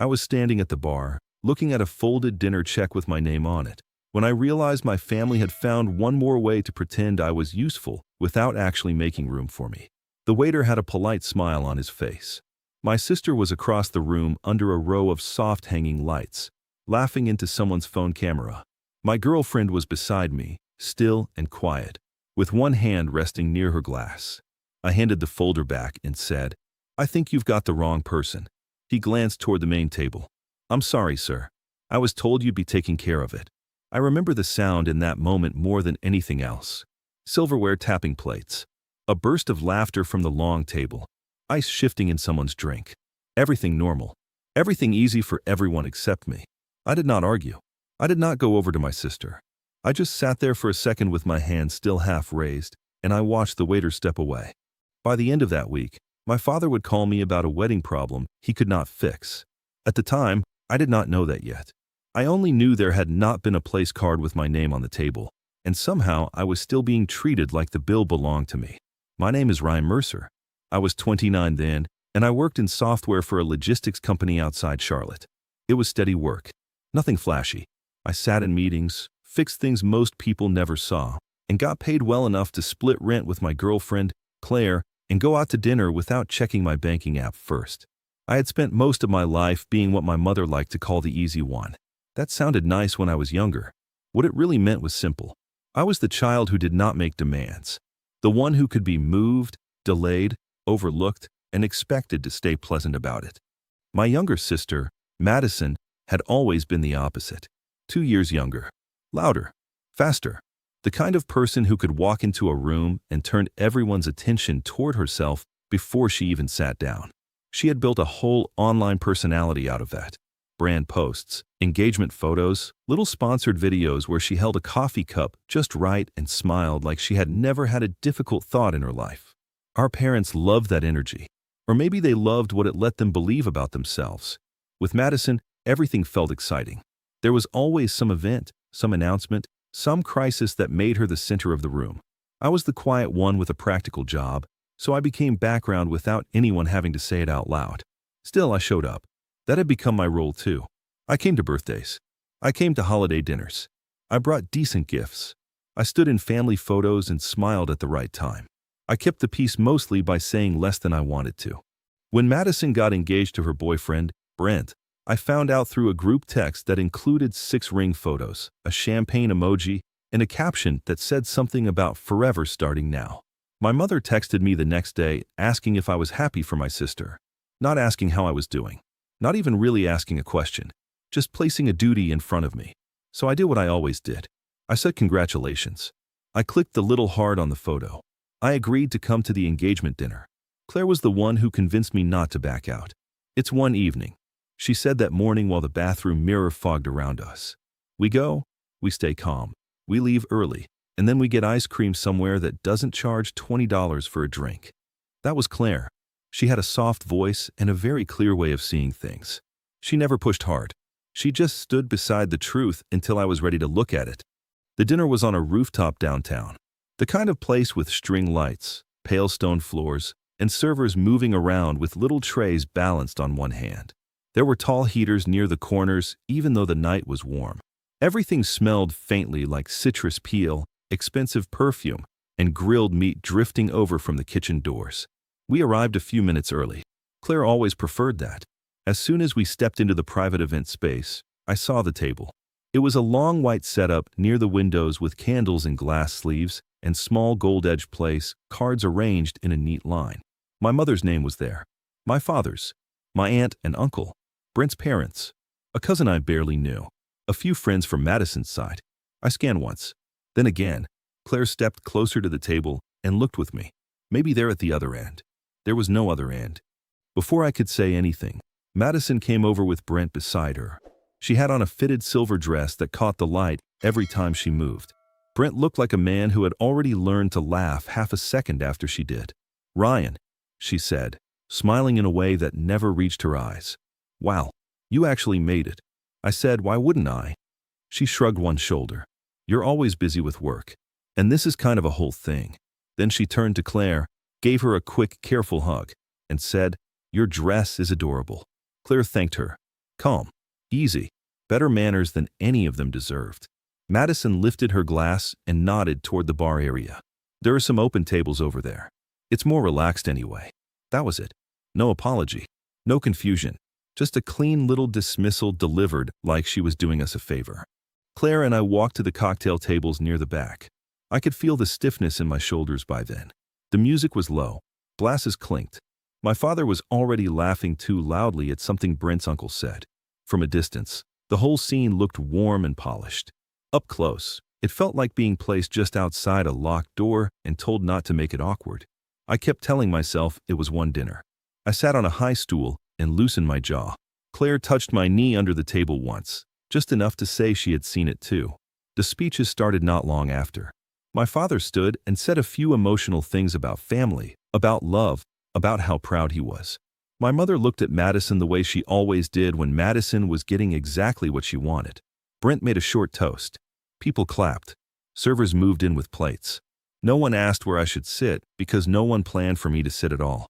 I was standing at the bar, looking at a folded dinner check with my name on it, when I realized my family had found one more way to pretend I was useful without actually making room for me. The waiter had a polite smile on his face. My sister was across the room under a row of soft hanging lights, laughing into someone's phone camera. My girlfriend was beside me, still and quiet, with one hand resting near her glass. I handed the folder back and said, "I think you've got the wrong person." He glanced toward the main table. "I'm sorry, sir. I was told you'd be taking care of it." I remember the sound in that moment more than anything else. Silverware tapping plates. A burst of laughter from the long table. Ice shifting in someone's drink. Everything normal. Everything easy for everyone except me. I did not argue. I did not go over to my sister. I just sat there for a second with my hand still half raised, and I watched the waiter step away. By the end of that week, my father would call me about a wedding problem he could not fix. At the time, I did not know that yet. I only knew there had not been a place card with my name on the table, and somehow I was still being treated like the bill belonged to me. My name is Ryan Mercer. I was 29 then, and I worked in software for a logistics company outside Charlotte. It was steady work, nothing flashy. I sat in meetings, fixed things most people never saw, and got paid well enough to split rent with my girlfriend, Claire, and go out to dinner without checking my banking app first. I had spent most of my life being what my mother liked to call the easy one. That sounded nice when I was younger. What it really meant was simple. I was the child who did not make demands, the one who could be moved, delayed, overlooked, and expected to stay pleasant about it. My younger sister, Madison, had always been the opposite. 2 years younger, louder, faster, the kind of person who could walk into a room and turn everyone's attention toward herself before she even sat down. She had built a whole online personality out of that. Brand posts, engagement photos, little sponsored videos where she held a coffee cup just right and smiled like she had never had a difficult thought in her life. Our parents loved that energy, or maybe they loved what it let them believe about themselves. With Madison, everything felt exciting. There was always some event, some announcement, some crisis that made her the center of the room. I was the quiet one with a practical job, so I became background without anyone having to say it out loud. Still, I showed up. That had become my role too. I came to birthdays. I came to holiday dinners. I brought decent gifts. I stood in family photos and smiled at the right time. I kept the peace mostly by saying less than I wanted to. When Madison got engaged to her boyfriend, Brent, I found out through a group text that included 6 ring photos, a champagne emoji, and a caption that said something about forever starting now. My mother texted me the next day asking if I was happy for my sister, not asking how I was doing. Not even really asking a question, just placing a duty in front of me. So I did what I always did. I said congratulations. I clicked the little heart on the photo. I agreed to come to the engagement dinner. Claire was the one who convinced me not to back out. "It's one evening," she said that morning while the bathroom mirror fogged around us. "We go, we stay calm, we leave early, and then we get ice cream somewhere that doesn't charge $20 for a drink." That was Claire. She had a soft voice and a very clear way of seeing things. She never pushed hard. She just stood beside the truth until I was ready to look at it. The dinner was on a rooftop downtown, the kind of place with string lights, pale stone floors, and servers moving around with little trays balanced on one hand. There were tall heaters near the corners, even though the night was warm. Everything smelled faintly like citrus peel, expensive perfume, and grilled meat drifting over from the kitchen doors. We arrived a few minutes early. Claire always preferred that. As soon as we stepped into the private event space, I saw the table. It was a long white setup near the windows with candles in glass sleeves and small gold-edged place cards arranged in a neat line. My mother's name was there. My father's. My aunt and uncle. Brent's parents. A cousin I barely knew. A few friends from Madison's side. I scanned once. Then again, Claire stepped closer to the table and looked with me. Maybe they're at the other end. There was no other end. Before I could say anything, Madison came over with Brent beside her. She had on a fitted silver dress that caught the light every time she moved. Brent looked like a man who had already learned to laugh half a second after she did. "Ryan," she said, smiling in a way that never reached her eyes. "Wow, you actually made it." I said, "Why wouldn't I?" She shrugged one shoulder. "You're always busy with work. And this is kind of a whole thing." Then she turned to Claire, gave her a quick, careful hug, and said, "Your dress is adorable." Claire thanked her. Calm. Easy. Better manners than any of them deserved. Madison lifted her glass and nodded toward the bar area. There are some open tables over there. It's more relaxed anyway. That was it. No apology. No confusion. Just a clean little dismissal delivered like she was doing us a favor. Claire and I walked to the cocktail tables near the back. I could feel the stiffness in my shoulders by then. The music was low. Glasses clinked. My father was already laughing too loudly at something Brent's uncle said. From a distance, the whole scene looked warm and polished. Up close, it felt like being placed just outside a locked door and told not to make it awkward. I kept telling myself it was one dinner. I sat on a high stool and loosened my jaw. Claire touched my knee under the table once, just enough to say she had seen it too. The speeches started not long after. My father stood and said a few emotional things about family, about love, about how proud he was. My mother looked at Madison the way she always did when Madison was getting exactly what she wanted. Brent made a short toast. People clapped. Servers moved in with plates. No one asked where I should sit because no one planned for me to sit at all.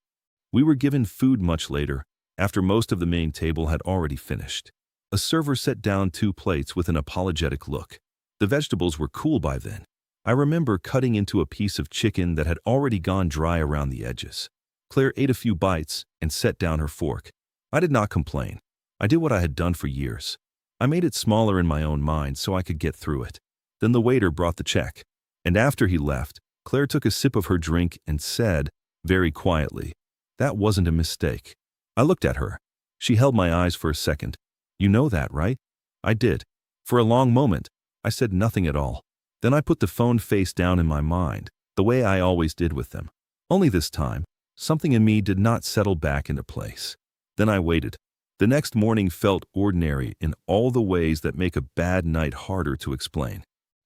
We were given food much later, after most of the main table had already finished. A server set down 2 plates with an apologetic look. The vegetables were cool by then. I remember cutting into a piece of chicken that had already gone dry around the edges. Claire ate a few bites and set down her fork. I did not complain. I did what I had done for years. I made it smaller in my own mind so I could get through it. Then the waiter brought the check. And after he left, Claire took a sip of her drink and said, very quietly, "That wasn't a mistake." I looked at her. She held my eyes for a second. "You know that, right?" I did. For a long moment, I said nothing at all. Then I put the phone face down in my mind, the way I always did with them. Only this time, something in me did not settle back into place. Then I waited. The next morning felt ordinary in all the ways that make a bad night harder to explain.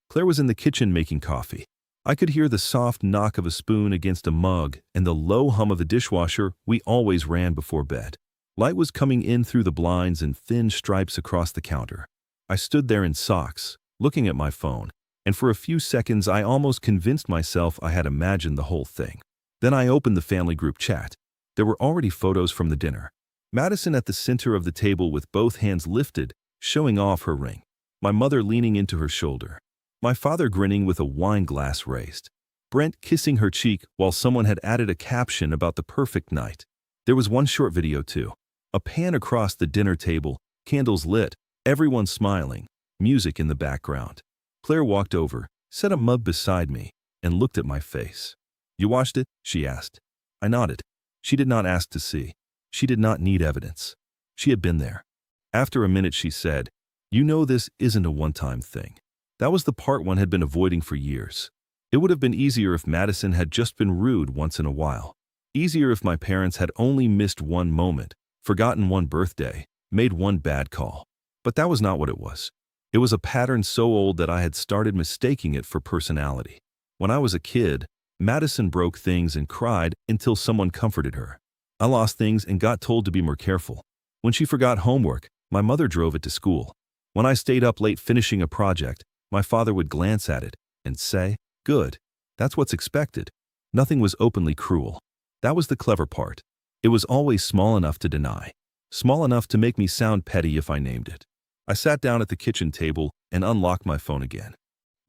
Claire was in the kitchen making coffee. I could hear the soft knock of a spoon against a mug and the low hum of the dishwasher we always ran before bed. Light was coming in through the blinds in thin stripes across the counter. I stood there in socks, looking at my phone, and for a few seconds I almost convinced myself I had imagined the whole thing. Then I opened the family group chat. There were already photos from the dinner. Madison at the center of the table with both hands lifted, showing off her ring. My mother leaning into her shoulder. My father grinning with a wine glass raised. Brent kissing her cheek while someone had added a caption about the perfect night. There was one short video too. A pan across the dinner table, candles lit, everyone smiling, music in the background. Claire walked over, set a mug beside me, and looked at my face. "You watched it?" she asked. I nodded. She did not ask to see. She did not need evidence. She had been there. After a minute she said, "You know this isn't a one-time thing." That was the part one had been avoiding for years. It would have been easier if Madison had just been rude once in a while. Easier if my parents had only missed one moment, forgotten one birthday, made one bad call. But that was not what it was. It was a pattern so old that I had started mistaking it for personality. When I was a kid, Madison broke things and cried until someone comforted her. I lost things and got told to be more careful. When she forgot homework, my mother drove it to school. When I stayed up late finishing a project, my father would glance at it and say, "Good. That's what's expected." Nothing was openly cruel. That was the clever part. It was always small enough to deny. Small enough to make me sound petty if I named it. I sat down at the kitchen table and unlocked my phone again.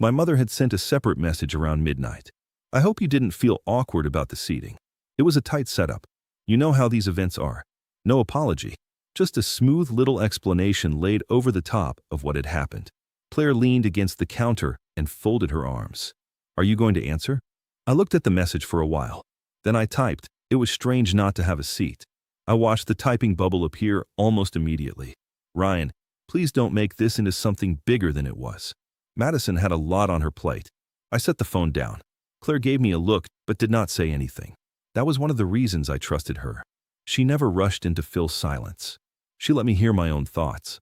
My mother had sent a separate message around midnight. "I hope you didn't feel awkward about the seating. It was a tight setup. You know how these events are. No apology. Just a smooth little explanation laid over the top of what had happened." Claire leaned against the counter and folded her arms. "Are you going to answer?" I looked at the message for a while. Then I typed. It was strange not to have a seat. I watched the typing bubble appear almost immediately. "Ryan, please don't make this into something bigger than it was." Madison had a lot on her plate. I set the phone down. Claire gave me a look but did not say anything. That was one of the reasons I trusted her. She never rushed in to fill silence. She let me hear my own thoughts.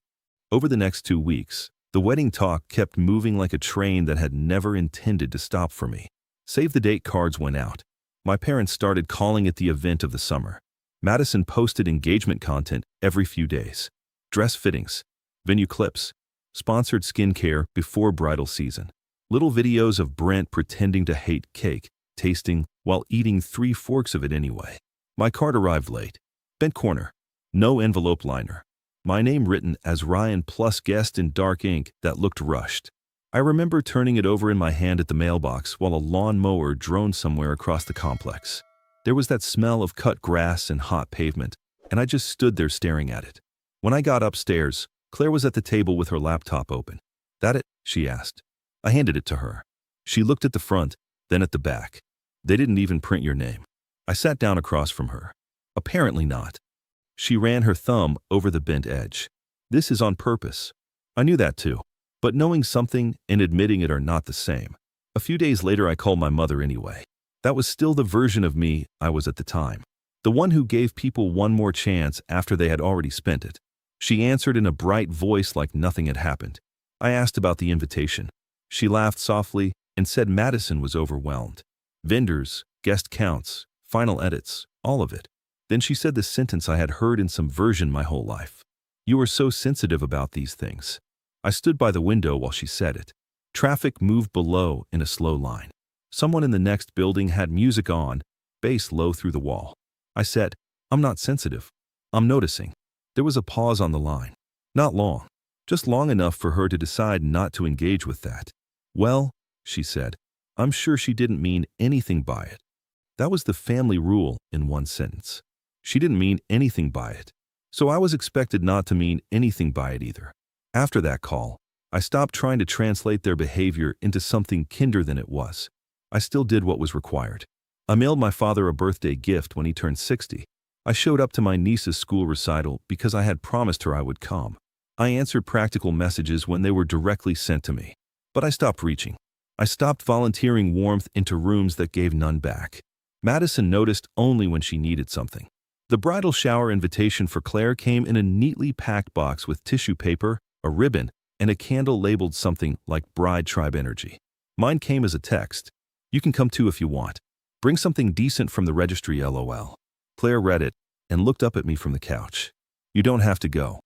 Over the next 2 weeks, the wedding talk kept moving like a train that had never intended to stop for me. Save-the-date cards went out. My parents started calling it the event of the summer. Madison posted engagement content every few days. Dress fittings, venue clips, sponsored skincare before bridal season. Little videos of Brent pretending to hate cake, tasting while eating 3 forks of it anyway. My card arrived late. Bent corner. No envelope liner. My name written as Ryan plus guest in dark ink that looked rushed. I remember turning it over in my hand at the mailbox while a lawn mower droned somewhere across the complex. There was that smell of cut grass and hot pavement, and I just stood there staring at it. When I got upstairs, Claire was at the table with her laptop open. "That it?" she asked. I handed it to her. She looked at the front, then at the back. "They didn't even print your name." I sat down across from her. "Apparently not." She ran her thumb over the bent edge. "This is on purpose." I knew that too. But knowing something and admitting it are not the same. A few days later, I called my mother anyway. That was still the version of me I was at the time. The one who gave people one more chance after they had already spent it. She answered in a bright voice like nothing had happened. I asked about the invitation. She laughed softly and said Madison was overwhelmed. Vendors, guest counts, final edits, all of it. Then she said the sentence I had heard in some version my whole life. "You are so sensitive about these things." I stood by the window while she said it. Traffic moved below in a slow line. Someone in the next building had music on, bass low through the wall. I said, "I'm not sensitive. I'm noticing." There was a pause on the line. Not long, just long enough for her to decide not to engage with that. "Well," she said, "I'm sure she didn't mean anything by it." That was the family rule in one sentence. She didn't mean anything by it. So I was expected not to mean anything by it either. After that call, I stopped trying to translate their behavior into something kinder than it was. I still did what was required. I mailed my father a birthday gift when he turned 60. I showed up to my niece's school recital because I had promised her I would come. I answered practical messages when they were directly sent to me. But I stopped reaching. I stopped volunteering warmth into rooms that gave none back. Madison noticed only when she needed something. The bridal shower invitation for Claire came in a neatly packed box with tissue paper, a ribbon, and a candle labeled something like Bride Tribe Energy. Mine came as a text. "You can come too if you want. Bring something decent from the registry, LOL." Claire read it and looked up at me from the couch. "You don't have to go."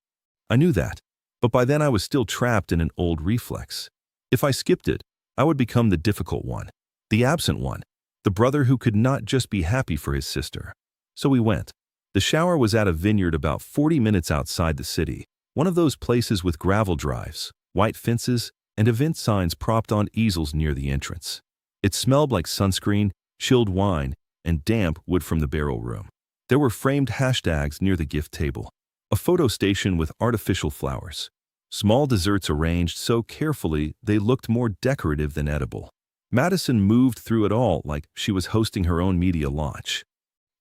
I knew that, but by then I was still trapped in an old reflex. If I skipped it, I would become the difficult one, the absent one, the brother who could not just be happy for his sister. So we went. The shower was at a vineyard about 40 minutes outside the city. One of those places with gravel drives, white fences, and event signs propped on easels near the entrance. It smelled like sunscreen, chilled wine, and damp wood from the barrel room. There were framed hashtags near the gift table, a photo station with artificial flowers, small desserts arranged so carefully they looked more decorative than edible. Madison moved through it all like she was hosting her own media launch.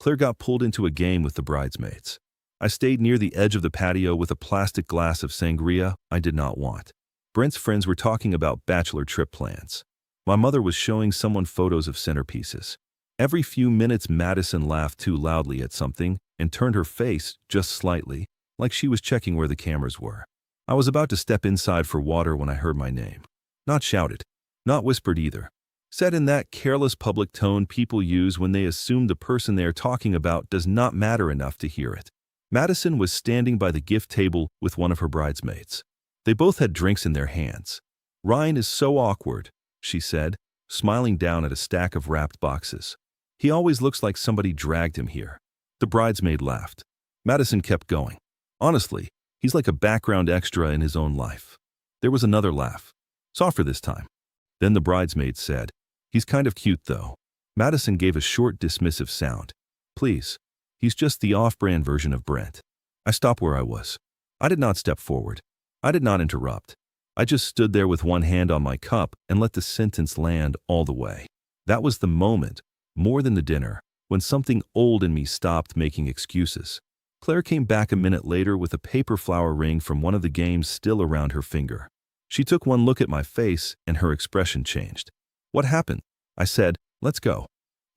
Claire got pulled into a game with the bridesmaids. I stayed near the edge of the patio with a plastic glass of sangria I did not want. Brent's friends were talking about bachelor trip plans. My mother was showing someone photos of centerpieces. Every few minutes, Madison laughed too loudly at something and turned her face just slightly, like she was checking where the cameras were. I was about to step inside for water when I heard my name. Not shouted, not whispered either. Said in that careless public tone people use when they assume the person they are talking about does not matter enough to hear it. Madison was standing by the gift table with one of her bridesmaids. They both had drinks in their hands. "Ryan is so awkward," she said, smiling down at a stack of wrapped boxes. "He always looks like somebody dragged him here." The bridesmaid laughed. Madison kept going. "Honestly, he's like a background extra in his own life." There was another laugh, softer this time. Then the bridesmaid said, "He's kind of cute though." Madison gave a short dismissive sound. "Please. He's just the off-brand version of Brent." I stopped where I was. I did not step forward. I did not interrupt. I just stood there with one hand on my cup and let the sentence land all the way. That was the moment, more than the dinner, when something old in me stopped making excuses. Claire came back a minute later with a paper flower ring from one of the games still around her finger. She took one look at my face and her expression changed. "What happened?" I said, "Let's go."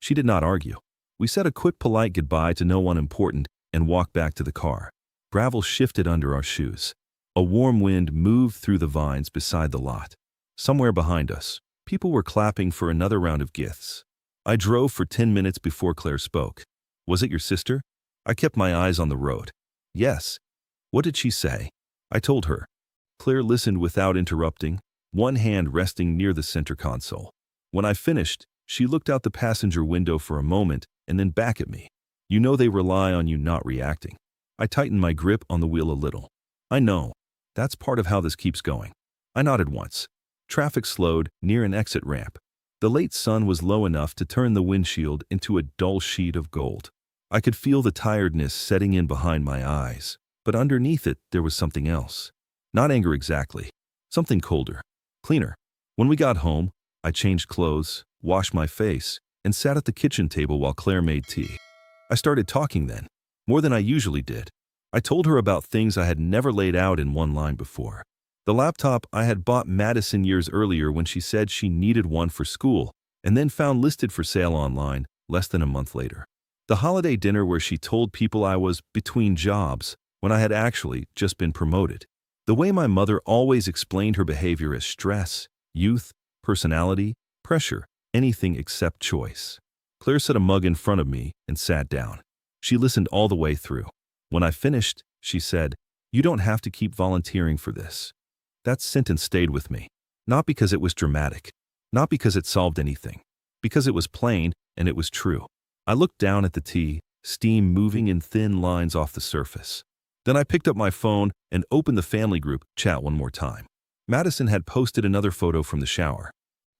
She did not argue. We said a quick polite goodbye to no one important and walked back to the car. Gravel shifted under our shoes. A warm wind moved through the vines beside the lot. Somewhere behind us, people were clapping for another round of gifts. I drove for 10 minutes before Claire spoke. "Was it your sister?" I kept my eyes on the road. "Yes." "What did she say?" I told her. Claire listened without interrupting, one hand resting near the center console. When I finished, she looked out the passenger window for a moment and then back at me. "You know they rely on you not reacting." I tightened my grip on the wheel a little. I know. That's part of how this keeps going. I nodded once. Traffic slowed near an exit ramp. The late sun was low enough to turn the windshield into a dull sheet of gold. I could feel the tiredness setting in behind my eyes, but underneath it there was something else. Not anger exactly. Something colder. Cleaner. When we got home, I changed clothes, washed my face, and sat at the kitchen table while Claire made tea. I started talking then, more than I usually did. I told her about things I had never laid out in one line before. The laptop I had bought Madison years earlier when she said she needed one for school, and then found listed for sale online less than a month later. The holiday dinner where she told people I was between jobs when I had actually just been promoted. The way my mother always explained her behavior as stress, youth, personality, pressure, anything except choice. Claire set a mug in front of me and sat down. She listened all the way through. When I finished, she said, "You don't have to keep volunteering for this." That sentence stayed with me. Not because it was dramatic, not because it solved anything, because it was plain and it was true. I looked down at the tea, steam moving in thin lines off the surface. Then I picked up my phone and opened the family group chat one more time. Madison had posted another photo from the shower.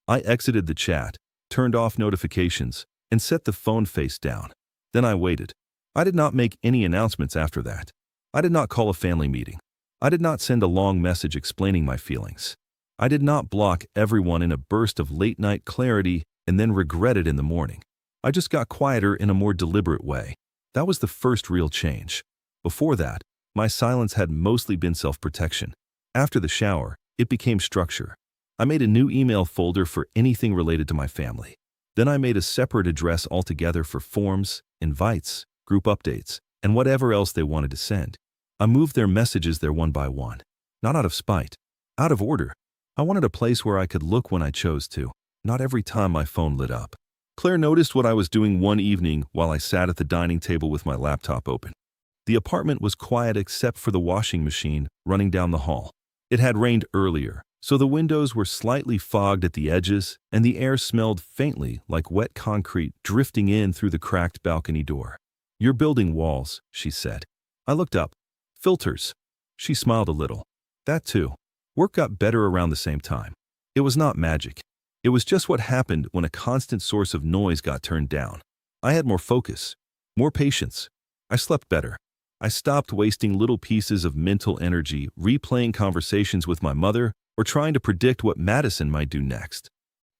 I exited the chat, turned off notifications, and set the phone face down. Then I waited. I did not make any announcements after that. I did not call a family meeting. I did not send a long message explaining my feelings. I did not block everyone in a burst of late-night clarity and then regret it in the morning. I just got quieter in a more deliberate way. That was the first real change. Before that, my silence had mostly been self-protection. After the shower, it became structure. I made a new email folder for anything related to my family. Then I made a separate address altogether for forms, invites, group updates, and whatever else they wanted to send. I moved their messages there one by one. Not out of spite. Out of order. I wanted a place where I could look when I chose to, not every time my phone lit up. Claire noticed what I was doing one evening while I sat at the dining table with my laptop open. The apartment was quiet except for the washing machine running down the hall. It had rained earlier, so the windows were slightly fogged at the edges, and the air smelled faintly like wet concrete drifting in through the cracked balcony door. "You're building walls," she said. I looked up. "Filters." She smiled a little. "That too." Work got better around the same time. It was not magic. It was just what happened when a constant source of noise got turned down. I had more focus, more patience. I slept better. I stopped wasting little pieces of mental energy replaying conversations with my mother or trying to predict what Madison might do next.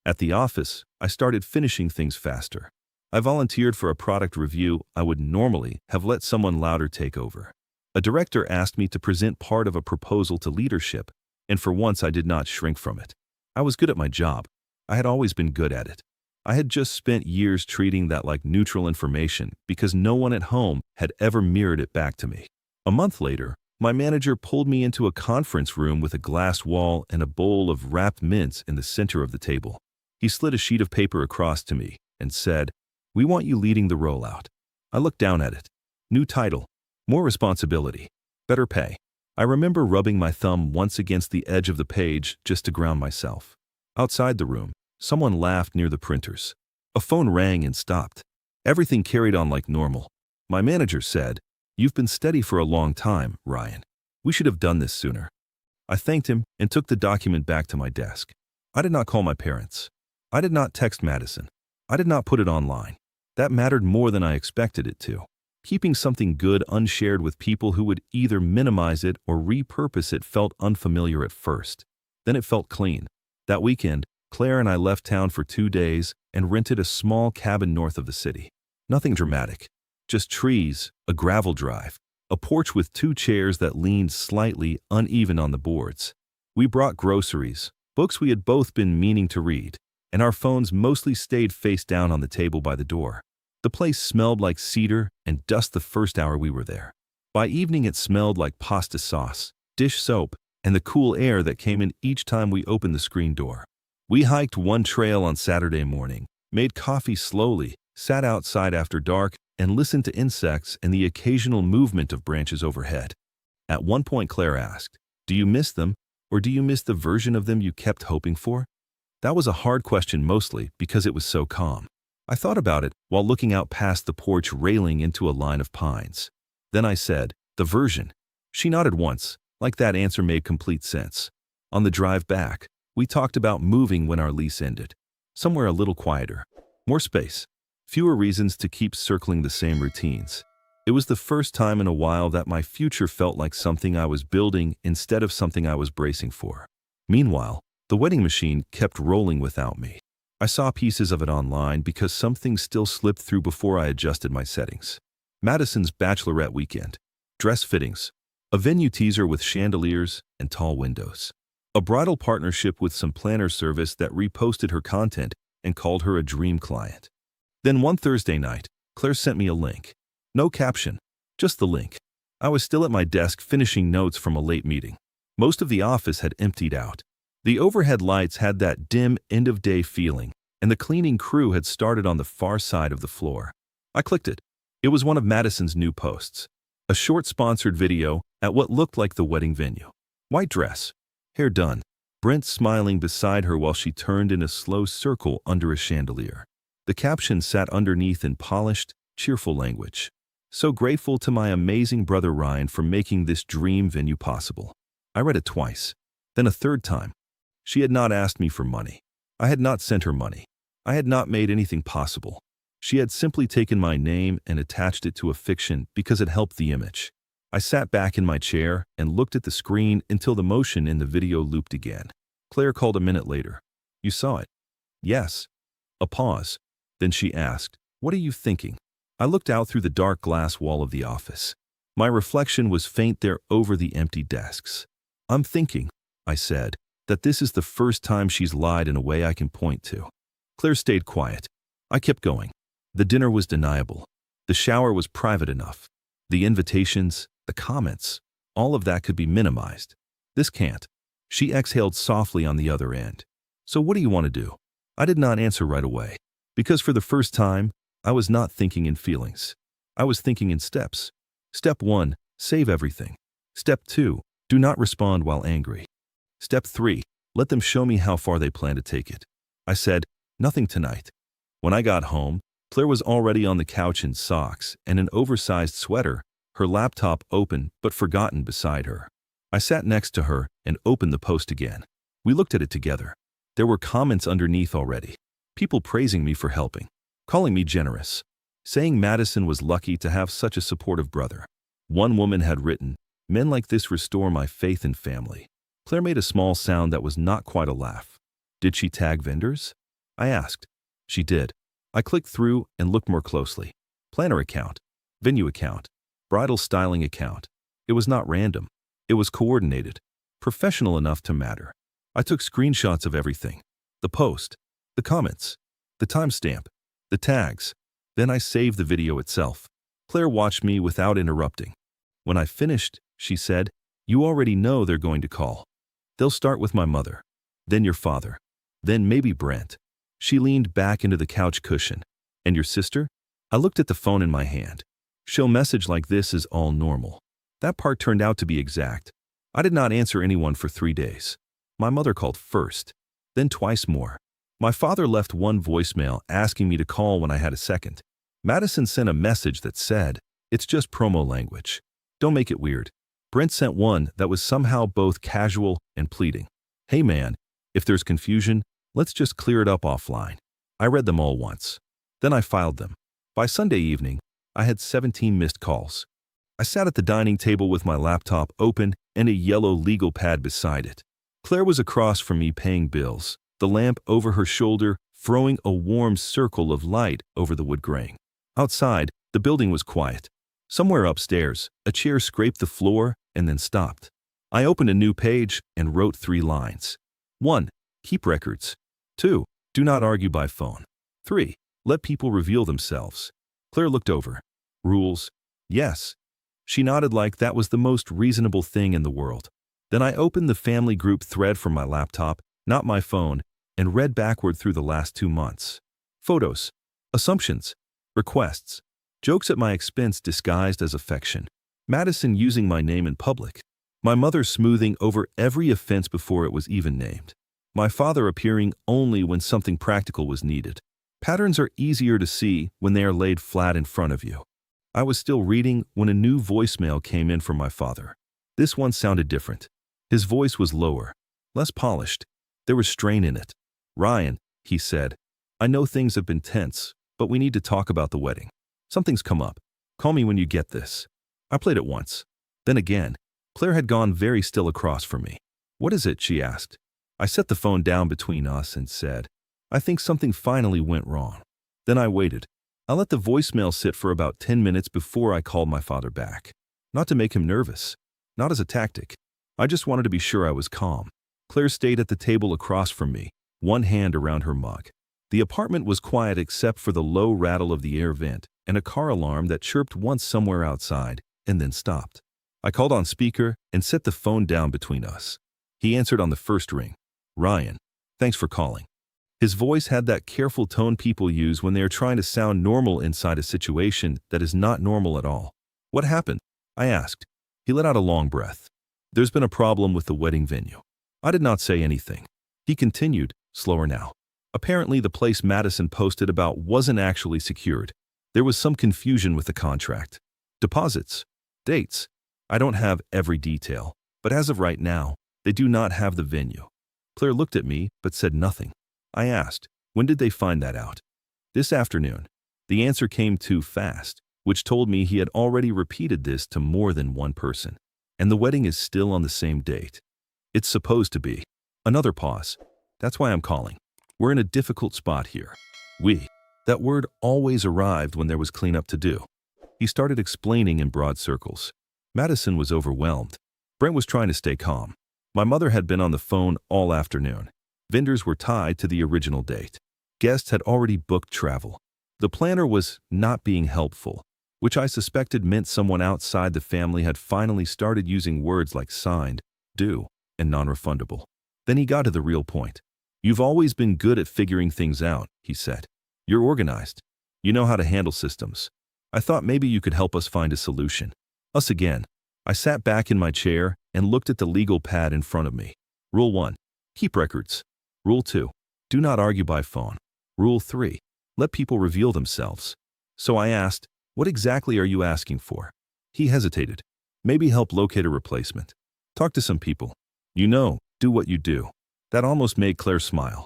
At the office, I started finishing things faster. I volunteered for a product review I would normally have let someone louder take over. A director asked me to present part of a proposal to leadership, and for once I did not shrink from it. I was good at my job. I had always been good at it. I had just spent years treating that like neutral information because no one at home had ever mirrored it back to me. A month later, my manager pulled me into a conference room with a glass wall and a bowl of wrapped mints in the center of the table. He slid a sheet of paper across to me and said, "We want you leading the rollout." I looked down at it. New title, more responsibility, better pay. I remember rubbing my thumb once against the edge of the page just to ground myself. Outside the room, someone laughed near the printers. A phone rang and stopped. Everything carried on like normal. My manager said, "You've been steady for a long time, Ryan. We should have done this sooner." I thanked him and took the document back to my desk. I did not call my parents. I did not text Madison. I did not put it online. That mattered more than I expected it to. Keeping something good unshared with people who would either minimize it or repurpose it felt unfamiliar at first. Then it felt clean. That weekend, Claire and I left town for 2 days and rented a small cabin north of the city. Nothing dramatic. Just trees, a gravel drive, a porch with 2 chairs that leaned slightly uneven on the boards. We brought groceries, books we had both been meaning to read, and our phones mostly stayed face down on the table by the door. The place smelled like cedar and dust the first hour we were there. By evening it smelled like pasta sauce, dish soap, and the cool air that came in each time we opened the screen door. We hiked one trail on Saturday morning, made coffee slowly, sat outside after dark, and listened to insects and the occasional movement of branches overhead. At one point Claire asked, "Do you miss them, or do you miss the version of them you kept hoping for?" That was a hard question mostly because it was so calm. I thought about it while looking out past the porch railing into a line of pines. Then I said, "The version." She nodded once, Like that answer made complete sense. On the drive back, we talked about moving when our lease ended. Somewhere a little quieter. More space. Fewer reasons to keep circling the same routines. It was the first time in a while that my future felt like something I was building instead of something I was bracing for. Meanwhile, the wedding machine kept rolling without me. I saw pieces of it online because some things still slipped through before I adjusted my settings. Madison's bachelorette weekend. Dress fittings. A venue teaser with chandeliers and tall windows. A bridal partnership with some planner service that reposted her content and called her a dream client. Then one Thursday night, Claire sent me a link. No caption, just the link. I was still at my desk finishing notes from a late meeting. Most of the office had emptied out. The overhead lights had that dim, end-of-day feeling, and the cleaning crew had started on the far side of the floor. I clicked it. It was one of Madison's new posts. A short sponsored video at what looked like the wedding venue. White dress. Hair done. Brent smiling beside her while she turned in a slow circle under a chandelier. The caption sat underneath in polished, cheerful language. So grateful to my amazing brother Ryan for making this dream venue possible. I read it twice, then a third time. She had not asked me for money. I had not sent her money. I had not made anything possible. She had simply taken my name and attached it to a fiction because it helped the image. I sat back in my chair and looked at the screen until the motion in the video looped again. Claire called a minute later. You saw it? Yes. A pause. Then she asked, what are you thinking? I looked out through the dark glass wall of the office. My reflection was faint there over the empty desks. I'm thinking, I said, that this is the first time she's lied in a way I can point to. Claire stayed quiet. I kept going. The dinner was deniable. The shower was private enough. The invitations, the comments, all of that could be minimized. This can't. She exhaled softly on the other end. So what do you want to do? I did not answer right away. Because for the first time, I was not thinking in feelings. I was thinking in steps. Step 1, save everything. Step 2, do not respond while angry. Step 3, let them show me how far they plan to take it. I said, nothing tonight. When I got home, Claire was already on the couch in socks and an oversized sweater, her laptop open but forgotten beside her. I sat next to her and opened the post again. We looked at it together. There were comments underneath already. People praising me for helping, calling me generous, saying Madison was lucky to have such a supportive brother. One woman had written, men like this restore my faith in family. Claire made a small sound that was not quite a laugh. Did she tag vendors? I asked. She did. I clicked through and looked more closely. Planner account, venue account, bridal styling account. It was not random. It was coordinated, professional enough to matter. I took screenshots of everything. The post, the comments, the timestamp, the tags. Then I saved the video itself. Claire watched me without interrupting. When I finished, she said, you already know they're going to call. They'll start with my mother, then your father, then maybe Brent. She leaned back into the couch cushion. And your sister? I looked at the phone in my hand. She'll message like this is all normal. That part turned out to be exact. I did not answer anyone for 3 days. My mother called first, then twice more. My father left one voicemail asking me to call when I had a second. Madison sent a message that said, it's just promo language. Don't make it weird. Brent sent one that was somehow both casual and pleading. Hey man, if there's confusion, let's just clear it up offline. I read them all once. Then I filed them. By Sunday evening, I had 17 missed calls. I sat at the dining table with my laptop open and a yellow legal pad beside it. Claire was across from me paying bills, the lamp over her shoulder throwing a warm circle of light over the wood grain. Outside, the building was quiet. Somewhere upstairs, a chair scraped the floor and then stopped. I opened a new page and wrote 3 lines. 1. Keep records. 2. Do not argue by phone. 3. Let people reveal themselves. Claire looked over. Rules? Yes. She nodded like that was the most reasonable thing in the world. Then I opened the family group thread from my laptop, not my phone, and read backward through the last 2 months. Photos. Assumptions. Requests. Jokes at my expense disguised as affection. Madison using my name in public. My mother smoothing over every offense before it was even named. My father appearing only when something practical was needed. Patterns are easier to see when they are laid flat in front of you. I was still reading when a new voicemail came in from my father. This one sounded different. His voice was lower, less polished. There was strain in it. "Ryan," he said, "I know things have been tense, but we need to talk about the wedding. Something's come up. Call me when you get this." I played it once. Then again. Claire had gone very still across from me. "What is it?" she asked. I set the phone down between us and said, "I think something finally went wrong." Then I waited. I let the voicemail sit for about 10 minutes before I called my father back. Not to make him nervous. Not as a tactic. I just wanted to be sure I was calm. Claire stayed at the table across from me, one hand around her mug. The apartment was quiet except for the low rattle of the air vent and a car alarm that chirped once somewhere outside and then stopped. I called on speaker and set the phone down between us. He answered on the first ring. "Ryan, thanks for calling." His voice had that careful tone people use when they are trying to sound normal inside a situation that is not normal at all. "What happened?" I asked. He let out a long breath. "There's been a problem with the wedding venue." I did not say anything. He continued, slower now. "Apparently the place Madison posted about wasn't actually secured. There was some confusion with the contract. Deposits. Dates. I don't have every detail, but as of right now, they do not have the venue." Claire looked at me but said nothing. I asked, "When did they find that out?" "This afternoon." The answer came too fast, which told me he had already repeated this to more than one person. "And the wedding is still on the same date." "It's supposed to be." Another pause. "That's why I'm calling. We're in a difficult spot here." "We." That word always arrived when there was cleanup to do. He started explaining in broad circles. Madison was overwhelmed. Brent was trying to stay calm. My mother had been on the phone all afternoon. Vendors were tied to the original date. Guests had already booked travel. The planner was not being helpful, which I suspected meant someone outside the family had finally started using words like signed, due, and non-refundable. Then he got to the real point. "You've always been good at figuring things out," he said. "You're organized. You know how to handle systems. I thought maybe you could help us find a solution." Us again. I sat back in my chair and looked at the legal pad in front of me. Rule 1. Keep records. Rule 2. Do not argue by phone. Rule 3. Let people reveal themselves. So I asked, "What exactly are you asking for?" He hesitated. "Maybe help locate a replacement. Talk to some people. Do what you do." That almost made Claire smile.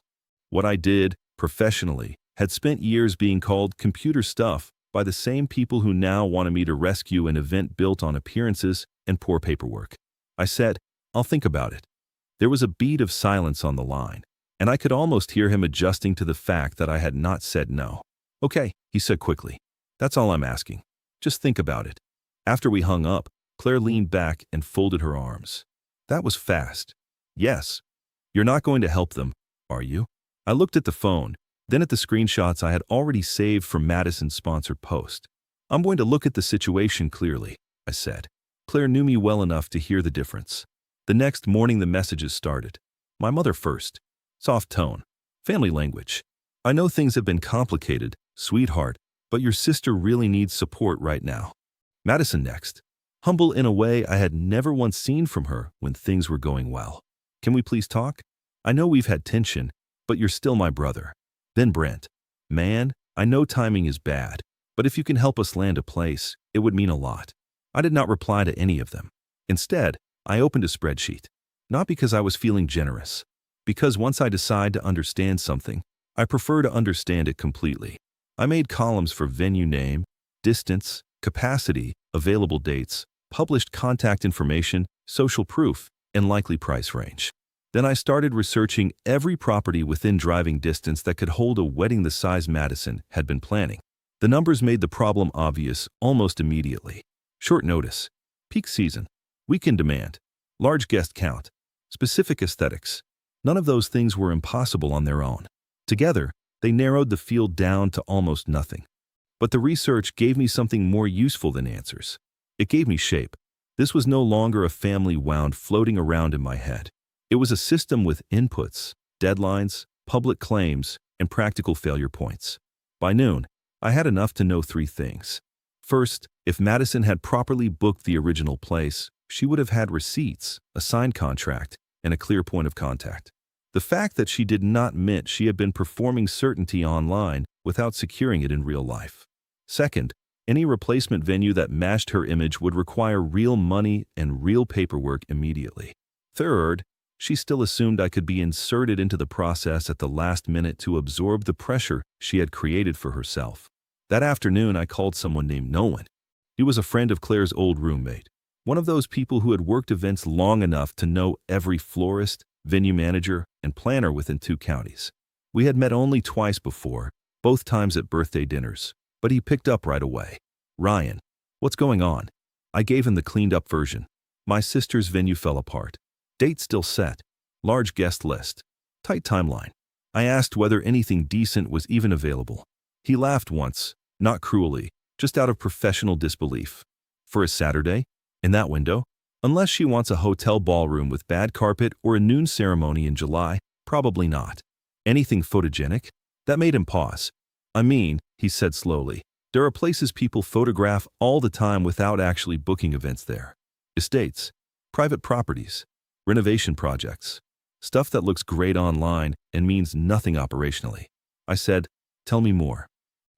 What I did, professionally, had spent years being called computer stuff by the same people who now wanted me to rescue an event built on appearances and poor paperwork. I said, "I'll think about it." There was a beat of silence on the line, and I could almost hear him adjusting to the fact that I had not said no. "Okay," he said quickly. "That's all I'm asking. Just think about it." After we hung up, Claire leaned back and folded her arms. "That was fast." "Yes." "You're not going to help them, are you?" I looked at the phone, then at the screenshots I had already saved from Madison's sponsored post. "I'm going to look at the situation clearly," I said. Claire knew me well enough to hear the difference. The next morning the messages started. My mother first. Soft tone. Family language. "I know things have been complicated, sweetheart, but your sister really needs support right now." Madison next. Humble in a way I had never once seen from her when things were going well. "Can we please talk? I know we've had tension, but you're still my brother." Then Brent. "Man, I know timing is bad, but if you can help us land a place, it would mean a lot." I did not reply to any of them. Instead, I opened a spreadsheet. Not because I was feeling generous. Because once I decide to understand something, I prefer to understand it completely. I made columns for venue name, distance, capacity, available dates, published contact information, social proof, and likely price range. Then I started researching every property within driving distance that could hold a wedding the size Madison had been planning. The numbers made the problem obvious almost immediately. Short notice, peak season, weekend demand, large guest count, specific aesthetics. None of those things were impossible on their own. Together, they narrowed the field down to almost nothing. But the research gave me something more useful than answers. It gave me shape. This was no longer a family wound floating around in my head. It was a system with inputs, deadlines, public claims, and practical failure points. By noon, I had enough to know 3 things. First, if Madison had properly booked the original place, she would have had receipts, a signed contract, and a clear point of contact. The fact that she did not meant she had been performing certainty online without securing it in real life. Second, Any replacement venue that matched her image would require real money and real paperwork immediately. Third, she still assumed I could be inserted into the process at the last minute to absorb the pressure she had created for herself. That afternoon, I called someone named Nolan. He was a friend of Claire's old roommate, one of those people who had worked events long enough to know every florist, venue manager, and planner within 2 counties. We had met only twice before, both times at birthday dinners, but he picked up right away. "Ryan, what's going on?" I gave him the cleaned-up version. My sister's venue fell apart. Date still set. Large guest list. Tight timeline. I asked whether anything decent was even available. He laughed once, not cruelly, just out of professional disbelief. "For a Saturday? In that window? Unless she wants a hotel ballroom with bad carpet or a noon ceremony in July, probably not. Anything photogenic?" That made him pause. "I mean," he said slowly, "there are places people photograph all the time without actually booking events there. Estates, private properties, renovation projects, stuff that looks great online and means nothing operationally." I said, "Tell me more."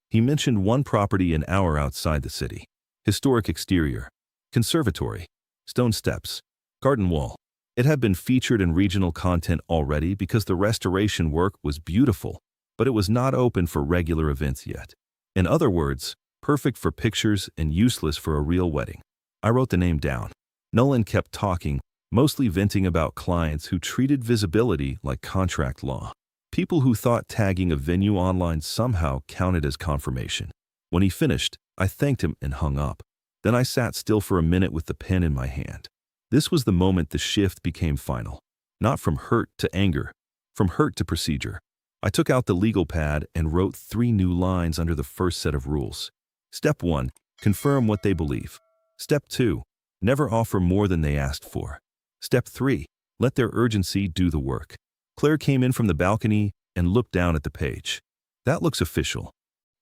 He mentioned one property an hour outside the city. Historic exterior, conservatory, stone steps, garden wall. It had been featured in regional content already because the restoration work was beautiful, but it was not open for regular events yet. In other words, perfect for pictures and useless for a real wedding. I wrote the name down. Nolan kept talking, mostly venting about clients who treated visibility like contract law. People who thought tagging a venue online somehow counted as confirmation. When he finished, I thanked him and hung up. Then I sat still for a minute with the pen in my hand. This was the moment the shift became final. Not from hurt to anger, from hurt to procedure. I took out the legal pad and wrote 3 new lines under the first set of rules. Step 1, confirm what they believe. Step 2, never offer more than they asked for. Step 3, let their urgency do the work. Claire came in from the balcony and looked down at the page. "That looks official."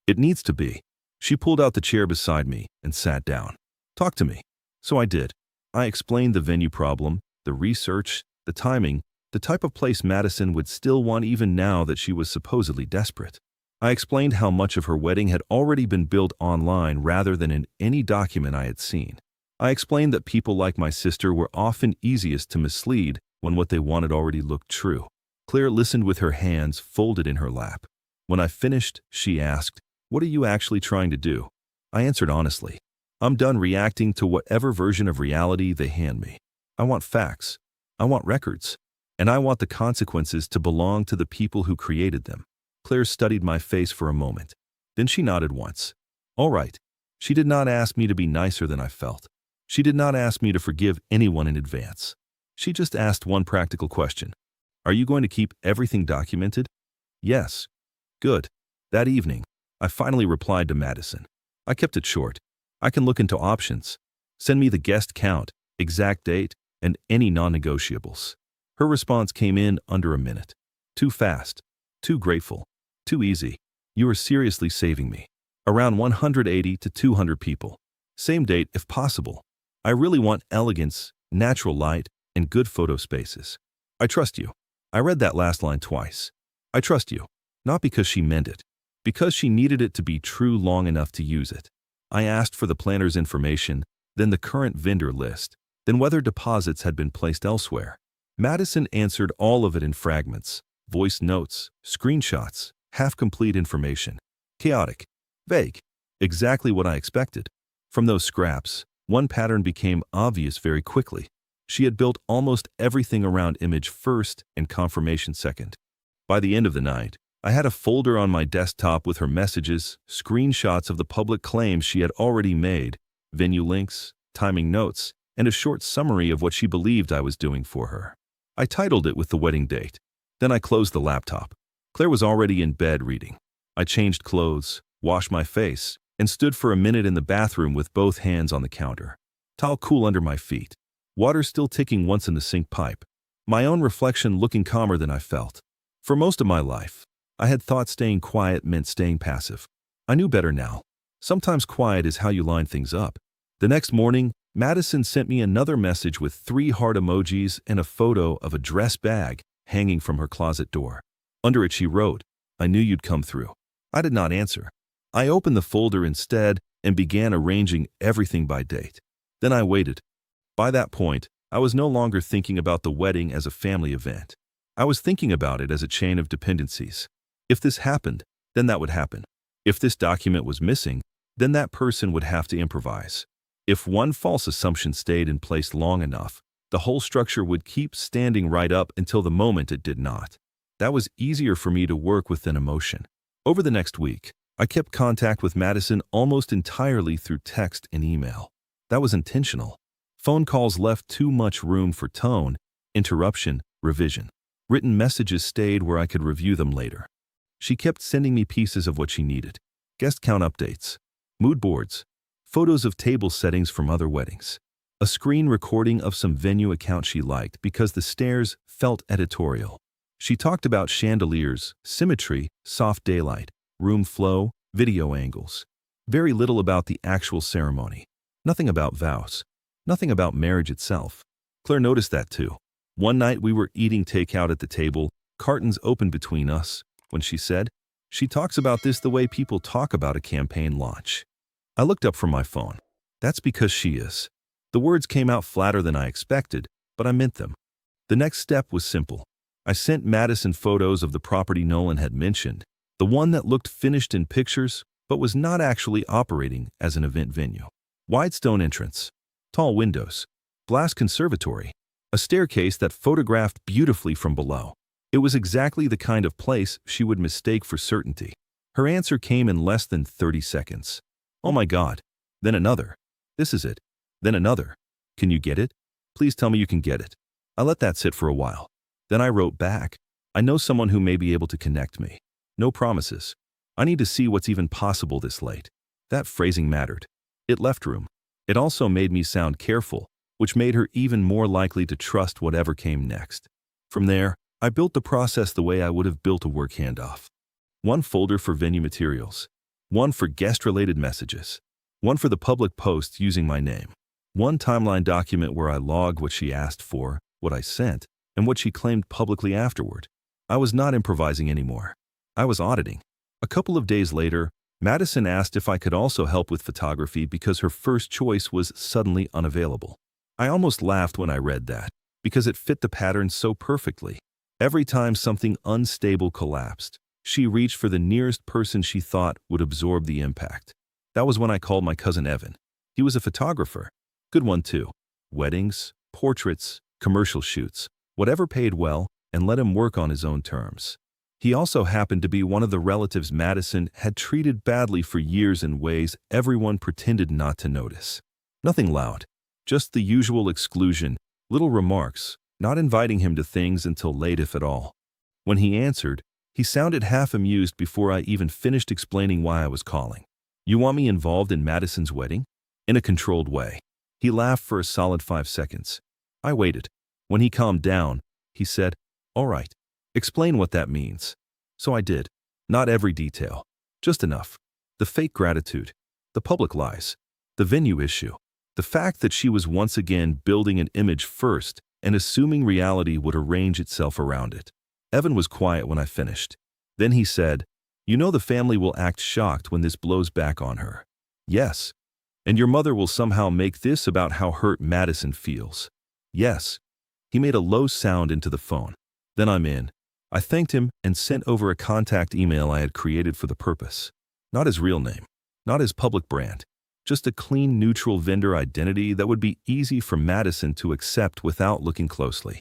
"It needs to be." She pulled out the chair beside me and sat down. "Talk to me." So I did. I explained the venue problem, the research, the timing, the type of place Madison would still want even now that she was supposedly desperate. I explained how much of her wedding had already been built online rather than in any document I had seen. I explained that people like my sister were often easiest to mislead when what they wanted already looked true. Claire listened with her hands folded in her lap. When I finished, she asked, "What are you actually trying to do?" I answered honestly, "I'm done reacting to whatever version of reality they hand me. I want facts. I want records. And I want the consequences to belong to the people who created them." Claire studied my face for a moment. Then she nodded once. "All right." She did not ask me to be nicer than I felt. She did not ask me to forgive anyone in advance. She just asked one practical question. "Are you going to keep everything documented?" "Yes." "Good." That evening, I finally replied to Madison. I kept it short. "I can look into options. Send me the guest count, exact date, and any non-negotiables." Her response came in under a minute. "Too fast. Too grateful. Too easy. You are seriously saving me. Around 180 to 200 people. Same date if possible. I really want elegance, natural light, and good photo spaces. I trust you." I read that last line twice. I trust you. Not because she meant it. Because she needed it to be true long enough to use it. I asked for the planner's information, then the current vendor list, then whether deposits had been placed elsewhere. Madison answered all of it in fragments, voice notes, screenshots, half-complete information. Chaotic. Vague. Exactly what I expected. From those scraps, one pattern became obvious very quickly. She had built almost everything around image first and confirmation second. By the end of the night, I had a folder on my desktop with her messages, screenshots of the public claims she had already made, venue links, timing notes, and a short summary of what she believed I was doing for her. I titled it with the wedding date. Then I closed the laptop. Claire was already in bed reading. I changed clothes, washed my face, and stood for a minute in the bathroom with both hands on the counter. Towel cool under my feet. Water still ticking once in the sink pipe. My own reflection looking calmer than I felt. For most of my life, I had thought staying quiet meant staying passive. I knew better now. Sometimes quiet is how you line things up. The next morning, Madison sent me another message with 3 heart emojis and a photo of a dress bag hanging from her closet door. Under it she wrote, "I knew you'd come through." I did not answer. I opened the folder instead and began arranging everything by date. Then I waited. By that point, I was no longer thinking about the wedding as a family event. I was thinking about it as a chain of dependencies. If this happened, then that would happen. If this document was missing, then that person would have to improvise. If one false assumption stayed in place long enough, the whole structure would keep standing right up until the moment it did not. That was easier for me to work with than emotion. Over the next week, I kept contact with Madison almost entirely through text and email. That was intentional. Phone calls left too much room for tone, interruption, revision. Written messages stayed where I could review them later. She kept sending me pieces of what she needed. Guest count updates, mood boards, photos of table settings from other weddings, a screen recording of some venue account she liked because the stairs felt editorial. She talked about chandeliers, symmetry, soft daylight, room flow, video angles. Very little about the actual ceremony. Nothing about vows. Nothing about marriage itself. Claire noticed that too. One night we were eating takeout at the table, curtains open between us, when she said, "She talks about this the way people talk about a campaign launch." I looked up from my phone. That's because she is. The words came out flatter than I expected, but I meant them. The next step was simple. I sent Madison photos of the property Nolan had mentioned, the one that looked finished in pictures, but was not actually operating as an event venue. Wide stone entrance, tall windows, glass conservatory, a staircase that photographed beautifully from below. It was exactly the kind of place she would mistake for certainty. Her answer came in less than 30 seconds. "Oh my God." Then another. "This is it." Then another. "Can you get it? Please tell me you can get it." I let that sit for a while. Then I wrote back, "I know someone who may be able to connect me. No promises. I need to see what's even possible this late." That phrasing mattered. It left room. It also made me sound careful, which made her even more likely to trust whatever came next. From there, I built the process the way I would have built a work handoff. One folder for venue materials, one for guest-related messages, one for the public posts using my name, one timeline document where I log what she asked for, what I sent, and what she claimed publicly afterward. I was not improvising anymore. I was auditing. A couple of days later, Madison asked if I could also help with photography because her first choice was suddenly unavailable. I almost laughed when I read that, because it fit the pattern so perfectly. Every time something unstable collapsed, she reached for the nearest person she thought would absorb the impact. That was when I called my cousin Evan. He was a photographer. Good one too. Weddings, portraits, commercial shoots, whatever paid well, and let him work on his own terms. He also happened to be one of the relatives Madison had treated badly for years in ways everyone pretended not to notice. Nothing loud, just the usual exclusion, little remarks, not inviting him to things until late if at all. When he answered, he sounded half amused before I even finished explaining why I was calling. "You want me involved in Madison's wedding?" In a controlled way. He laughed for a solid 5 seconds. I waited. When he calmed down, he said, "All right. Explain what that means." So I did. Not every detail. Just enough. The fake gratitude. The public lies. The venue issue. The fact that she was once again building an image first and assuming reality would arrange itself around it. Evan was quiet when I finished. Then he said, "You know the family will act shocked when this blows back on her." "Yes. And your mother will somehow make this about how hurt Madison feels." "Yes." He made a low sound into the phone. Then I'm in. I thanked him and sent over a contact email I had created for the purpose. Not his real name, not his public brand, just a clean, neutral vendor identity that would be easy for Madison to accept without looking closely.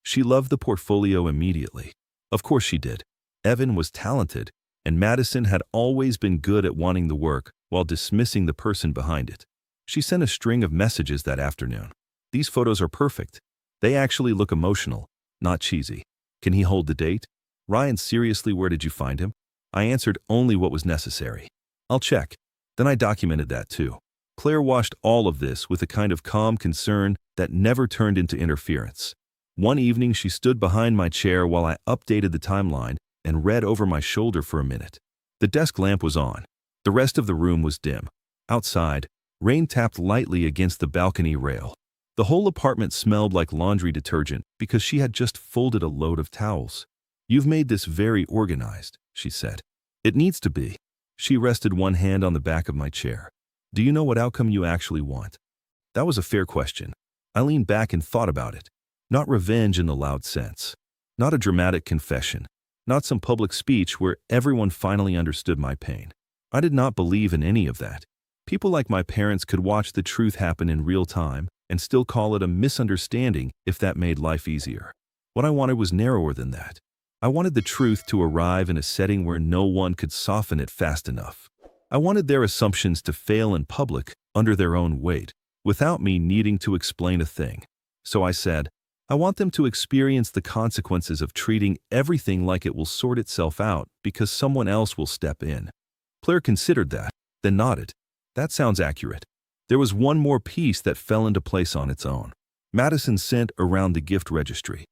She loved the portfolio immediately. Of course she did. Evan was talented, and Madison had always been good at wanting the work while dismissing the person behind it. She sent a string of messages that afternoon. "These photos are perfect. They actually look emotional, not cheesy. Can he hold the date? Ryan, seriously, where did you find him?" I answered only what was necessary. "I'll check." Then I documented that too. Claire watched all of this with a kind of calm concern that never turned into interference. One evening she stood behind my chair while I updated the timeline and read over my shoulder for a minute. The desk lamp was on. The rest of the room was dim. Outside, rain tapped lightly against the balcony rail. The whole apartment smelled like laundry detergent because she had just folded a load of towels. "You've made this very organized," she said. "It needs to be." She rested one hand on the back of my chair. Do you know what outcome you actually want? That was a fair question. I leaned back and thought about it. Not revenge in the loud sense. Not a dramatic confession. Not some public speech where everyone finally understood my pain. I did not believe in any of that. People like my parents could watch the truth happen in real time and still call it a misunderstanding if that made life easier. What I wanted was narrower than that. I wanted the truth to arrive in a setting where no one could soften it fast enough. I wanted their assumptions to fail in public under their own weight, without me needing to explain a thing. So I said, I want them to experience the consequences of treating everything like it will sort itself out because someone else will step in. Claire considered that, then nodded. That sounds accurate. There was one more piece that fell into place on its own. Madison sent around the gift registry.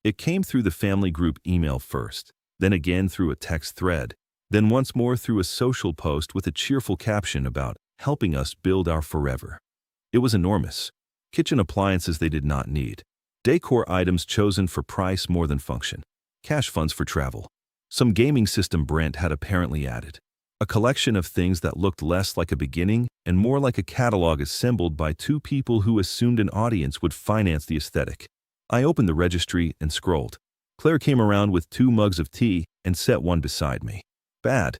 It came through the family group email first, then again through a text thread, then once more through a social post with a cheerful caption about helping us build our forever. It was enormous. Kitchen appliances they did not need. Decor items chosen for price more than function. Cash funds for travel. Some gaming system Brent had apparently added. A collection of things that looked less like a beginning and more like a catalog assembled by two people who assumed an audience would finance the aesthetic. I opened the registry and scrolled. Claire came around with 2 mugs of tea and set one beside me. Bad.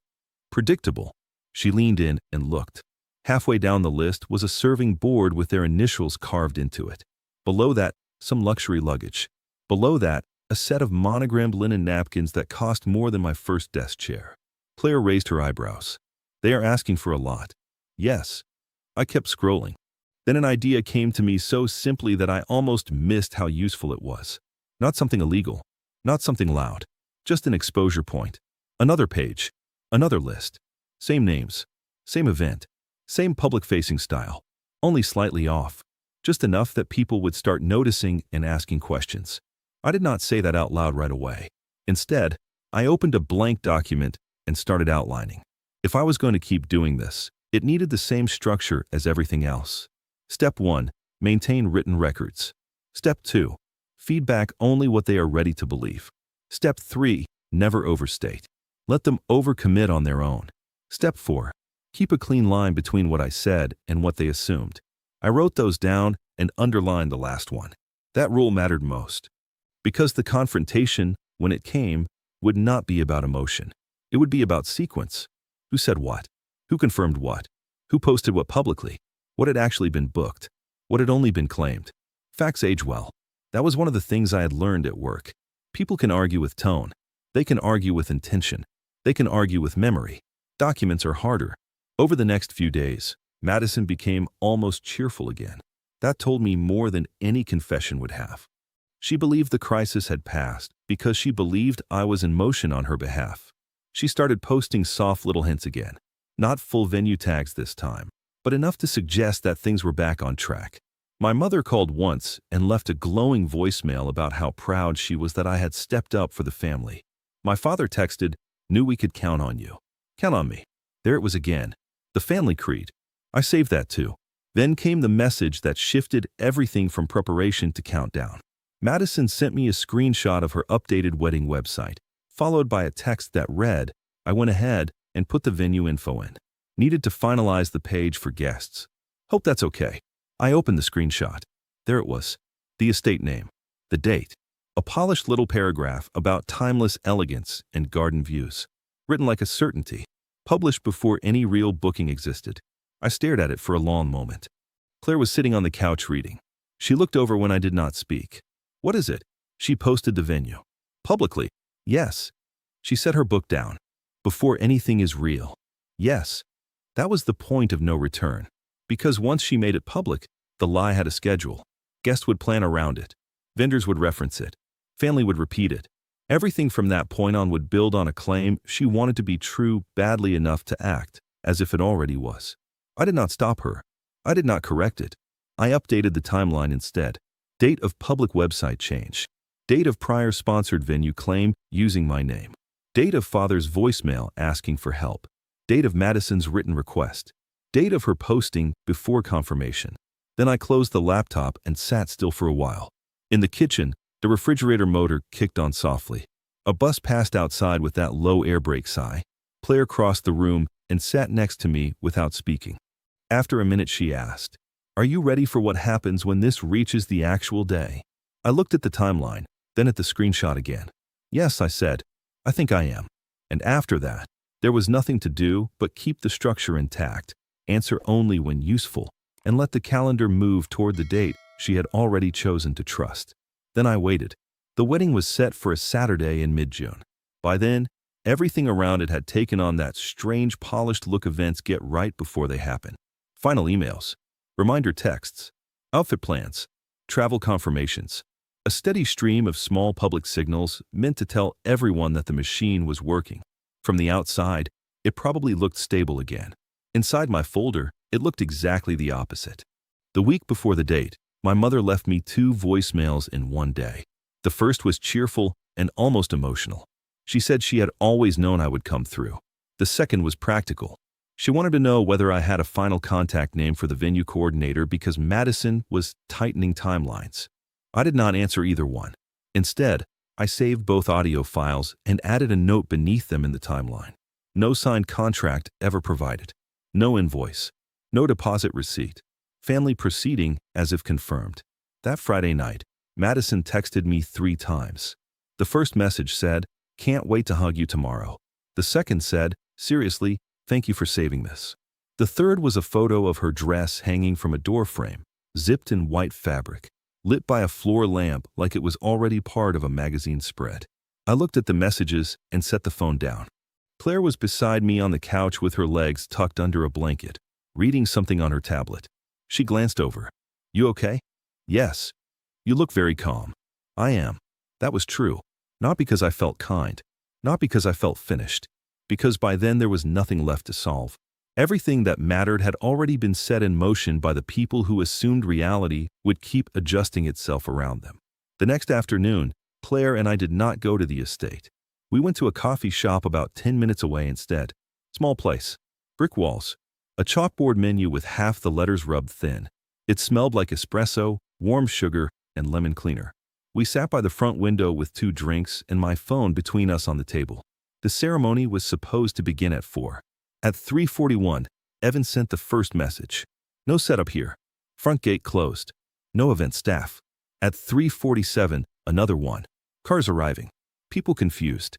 Predictable. She leaned in and looked. Halfway down the list was a serving board with their initials carved into it. Below that, some luxury luggage. Below that, a set of monogrammed linen napkins that cost more than my first desk chair. Claire raised her eyebrows. They are asking for a lot. Yes. I kept scrolling. Then an idea came to me so simply that I almost missed how useful it was. Not something illegal. Not something loud. Just an exposure point. Another page. Another list. Same names. Same event. Same public-facing style. Only slightly off. Just enough that people would start noticing and asking questions. I did not say that out loud right away. Instead, I opened a blank document and started outlining. If I was going to keep doing this, it needed the same structure as everything else. Step 1. Maintain written records. Step 2. Feedback only what they are ready to believe. Step 3. Never overstate. Let them overcommit on their own. Step 4. Keep a clean line between what I said and what they assumed. I wrote those down and underlined the last one. That rule mattered most. Because the confrontation, when it came, would not be about emotion. It would be about sequence. Who said what? Who confirmed what? Who posted what publicly? What had actually been booked? What had only been claimed? Facts age well. That was one of the things I had learned at work. People can argue with tone. They can argue with intention. They can argue with memory. Documents are harder. Over the next few days, Madison became almost cheerful again. That told me more than any confession would have. She believed the crisis had passed because she believed I was in motion on her behalf. She started posting soft little hints again. Not full venue tags this time, but enough to suggest that things were back on track. My mother called once and left a glowing voicemail about how proud she was that I had stepped up for the family. My father texted, "Knew we could count on you. Count on me." There it was again. The family creed. I saved that too. Then came the message that shifted everything from preparation to countdown. Madison sent me a screenshot of her updated wedding website, followed by a text that read, I went ahead and put the venue info in. Needed to finalize the page for guests. Hope that's okay. I opened the screenshot. There it was. The estate name. The date. A polished little paragraph about timeless elegance and garden views. Written like a certainty. Published before any real booking existed. I stared at it for a long moment. Claire was sitting on the couch reading. She looked over when I did not speak. What is it? She posted the venue. Publicly. Yes. She set her book down. Before anything is real. Yes. That was the point of no return. Because once she made it public, the lie had a schedule. Guests would plan around it. Vendors would reference it. Family would repeat it. Everything from that point on would build on a claim she wanted to be true badly enough to act as if it already was. I did not stop her. I did not correct it. I updated the timeline instead. Date of public website change. Date of prior sponsored venue claim using my name. Date of father's voicemail asking for help. Date of Madison's written request. Date of her posting before confirmation. Then I closed the laptop and sat still for a while. In the kitchen, the refrigerator motor kicked on softly. A bus passed outside with that low air brake sigh. Claire crossed the room and sat next to me without speaking. After a minute she asked, "Are you ready for what happens when this reaches the actual day?" I looked at the timeline, then at the screenshot again. "Yes," I said, "I think I am." And after that, there was nothing to do but keep the structure intact, answer only when useful, and let the calendar move toward the date she had already chosen to trust. Then I waited. The wedding was set for a Saturday in mid-June. By then, everything around it had taken on that strange polished look events get right before they happen. Final emails, reminder texts, outfit plans, travel confirmations. A steady stream of small public signals meant to tell everyone that the machine was working. From the outside, it probably looked stable again. Inside my folder, it looked exactly the opposite. The week before the date, my mother left me 2 voicemails in one day. The first was cheerful and almost emotional. She said she had always known I would come through. The second was practical. She wanted to know whether I had a final contact name for the venue coordinator because Madison was tightening timelines. I did not answer either one. Instead, I saved both audio files and added a note beneath them in the timeline. No signed contract ever provided. No invoice. No deposit receipt. Family proceeding as if confirmed. That Friday night, Madison texted me 3 times. The first message said, "Can't wait to hug you tomorrow." The second said, "Seriously, thank you for saving this." The third was a photo of her dress hanging from a door frame, zipped in white fabric, lit by a floor lamp like it was already part of a magazine spread. I looked at the messages and set the phone down. Claire was beside me on the couch with her legs tucked under a blanket, reading something on her tablet. She glanced over. "You okay?" "Yes." "You look very calm." "I am." That was true. Not because I felt kind. Not because I felt finished. Because by then there was nothing left to solve. Everything that mattered had already been set in motion by the people who assumed reality would keep adjusting itself around them. The next afternoon, Claire and I did not go to the estate. We went to a coffee shop about 10 minutes away instead. Small place. Brick walls. A chalkboard menu with half the letters rubbed thin. It smelled like espresso, warm sugar, and lemon cleaner. We sat by the front window with 2 drinks and my phone between us on the table. The ceremony was supposed to begin at 4. At 3:41, Evan sent the first message. "No setup here. Front gate closed. No event staff." At 3:47, another one. "Cars arriving. People confused."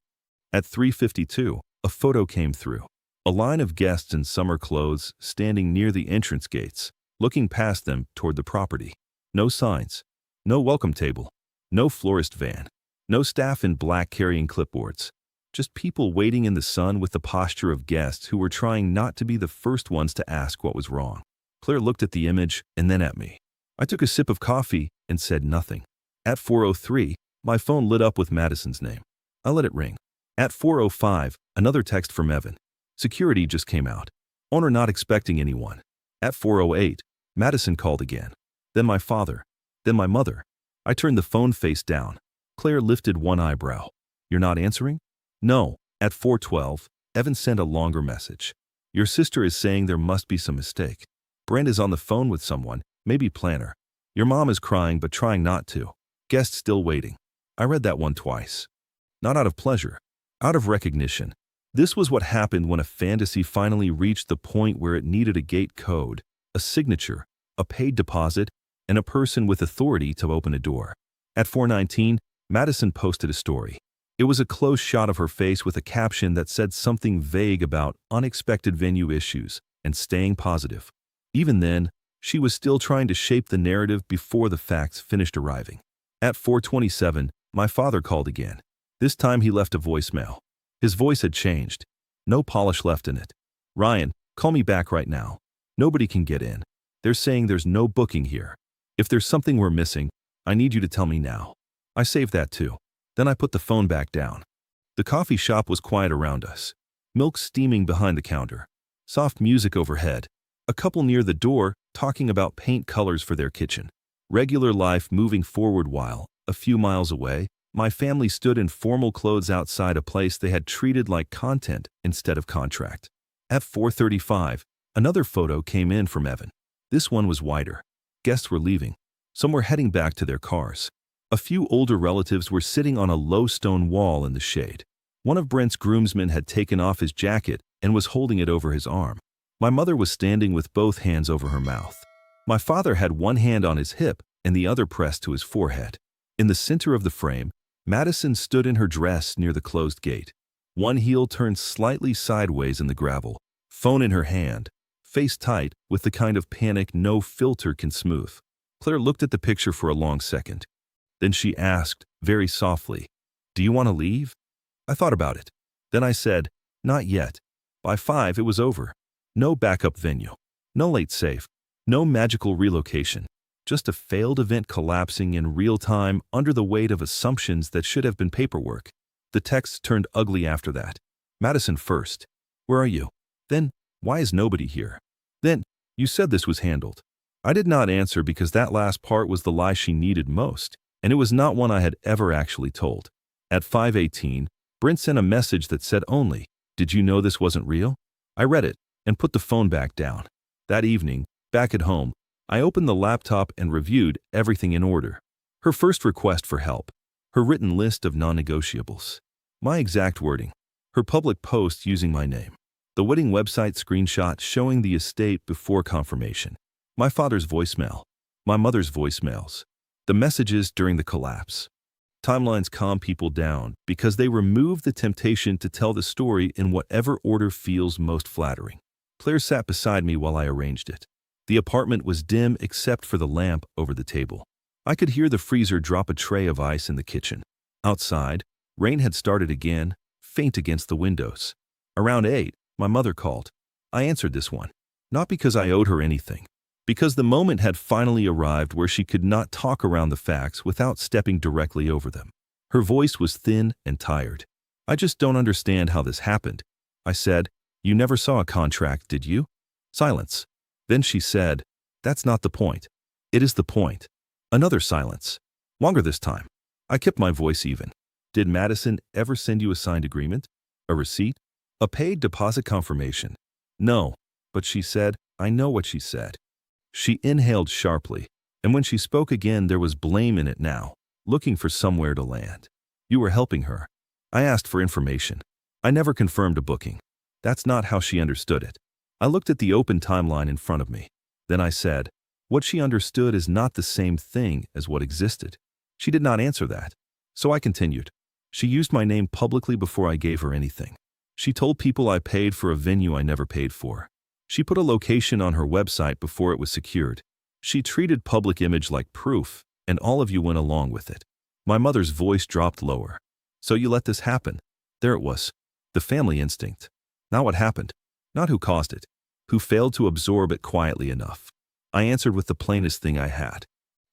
At 3:52, a photo came through. A line of guests in summer clothes standing near the entrance gates, looking past them toward the property. No signs. No welcome table. No florist van. No staff in black carrying clipboards. Just people waiting in the sun with the posture of guests who were trying not to be the first ones to ask what was wrong. Claire looked at the image and then at me. I took a sip of coffee and said nothing. At 4:03, my phone lit up with Madison's name. I let it ring. At 4:05, another text from Evan. "Security just came out. Owner not expecting anyone." At 4:08, Madison called again. Then my father. Then my mother. I turned the phone face down. Claire lifted one eyebrow. "You're not answering?" "No." At 4:12, Evan sent a longer message. "Your sister is saying there must be some mistake. Brent is on the phone with someone, maybe Planner. Your mom is crying but trying not to. Guest still waiting." I read that one twice. Not out of pleasure, out of recognition. This was what happened when a fantasy finally reached the point where it needed a gate code, a signature, a paid deposit, and a person with authority to open a door. At 4:19, Madison posted a story. It was a close shot of her face with a caption that said something vague about unexpected venue issues and staying positive. Even then, she was still trying to shape the narrative before the facts finished arriving. At 4:27, my father called again. This time he left a voicemail. His voice had changed. No polish left in it. "Ryan, call me back right now. Nobody can get in. They're saying there's no booking here. If there's something we're missing, I need you to tell me now." I saved that too. Then I put the phone back down. The coffee shop was quiet around us. Milk steaming behind the counter. Soft music overhead. A couple near the door talking about paint colors for their kitchen. Regular life moving forward while, a few miles away, my family stood in formal clothes outside a place they had treated like content instead of contract. At 4:35, another photo came in from Evan. This one was wider. Guests were leaving. Some were heading back to their cars. A few older relatives were sitting on a low stone wall in the shade. One of Brent's groomsmen had taken off his jacket and was holding it over his arm. My mother was standing with both hands over her mouth. My father had one hand on his hip and the other pressed to his forehead. In the center of the frame, Madison stood in her dress near the closed gate. One heel turned slightly sideways in the gravel, phone in her hand, face tight with the kind of panic no filter can smooth. Claire looked at the picture for a long second. Then she asked, very softly, "Do you want to leave?" I thought about it. Then I said, "Not yet." By 5, it was over. No backup venue. No late safe. No magical relocation. Just a failed event collapsing in real time under the weight of assumptions that should have been paperwork. The text turned ugly after that. Madison first. "Where are you?" Then, "Why is nobody here?" Then, "You said this was handled." I did not answer because that last part was the lie she needed most, and it was not one I had ever actually told. At 5:18, Brent sent a message that said only, "Did you know this wasn't real?" I read it and put the phone back down. That evening, back at home, I opened the laptop and reviewed everything in order. Her first request for help, her written list of non-negotiables, my exact wording, her public post using my name, the wedding website screenshot showing the estate before confirmation, my father's voicemail, my mother's voicemails, the messages during the collapse. Timelines calm people down because they remove the temptation to tell the story in whatever order feels most flattering. Claire sat beside me while I arranged it. The apartment was dim except for the lamp over the table. I could hear the freezer drop a tray of ice in the kitchen. Outside, rain had started again, faint against the windows. Around 8, my mother called. I answered this one, not because I owed her anything, because the moment had finally arrived where she could not talk around the facts without stepping directly over them. Her voice was thin and tired. "I just don't understand how this happened." I said, "You never saw a contract, did you?" Silence. Then she said, "That's not the point." "It is the point." Another silence. Longer this time. I kept my voice even. "Did Madison ever send you a signed agreement? A receipt? A paid deposit confirmation?" "No." But she said, "I know what she said." She inhaled sharply, and when she spoke again there was blame in it now, looking for somewhere to land. "You were helping her." I asked for information. I never confirmed a booking. That's not how she understood it. I looked at the open timeline in front of me. Then I said, what she understood is not the same thing as what existed. She did not answer that. So I continued. She used my name publicly before I gave her anything. She told people I paid for a venue I never paid for. She put a location on her website before it was secured. She treated public image like proof, and all of you went along with it. My mother's voice dropped lower. So you let this happen. There it was. The family instinct. Not what happened. Not who caused it. Who failed to absorb it quietly enough. I answered with the plainest thing I had.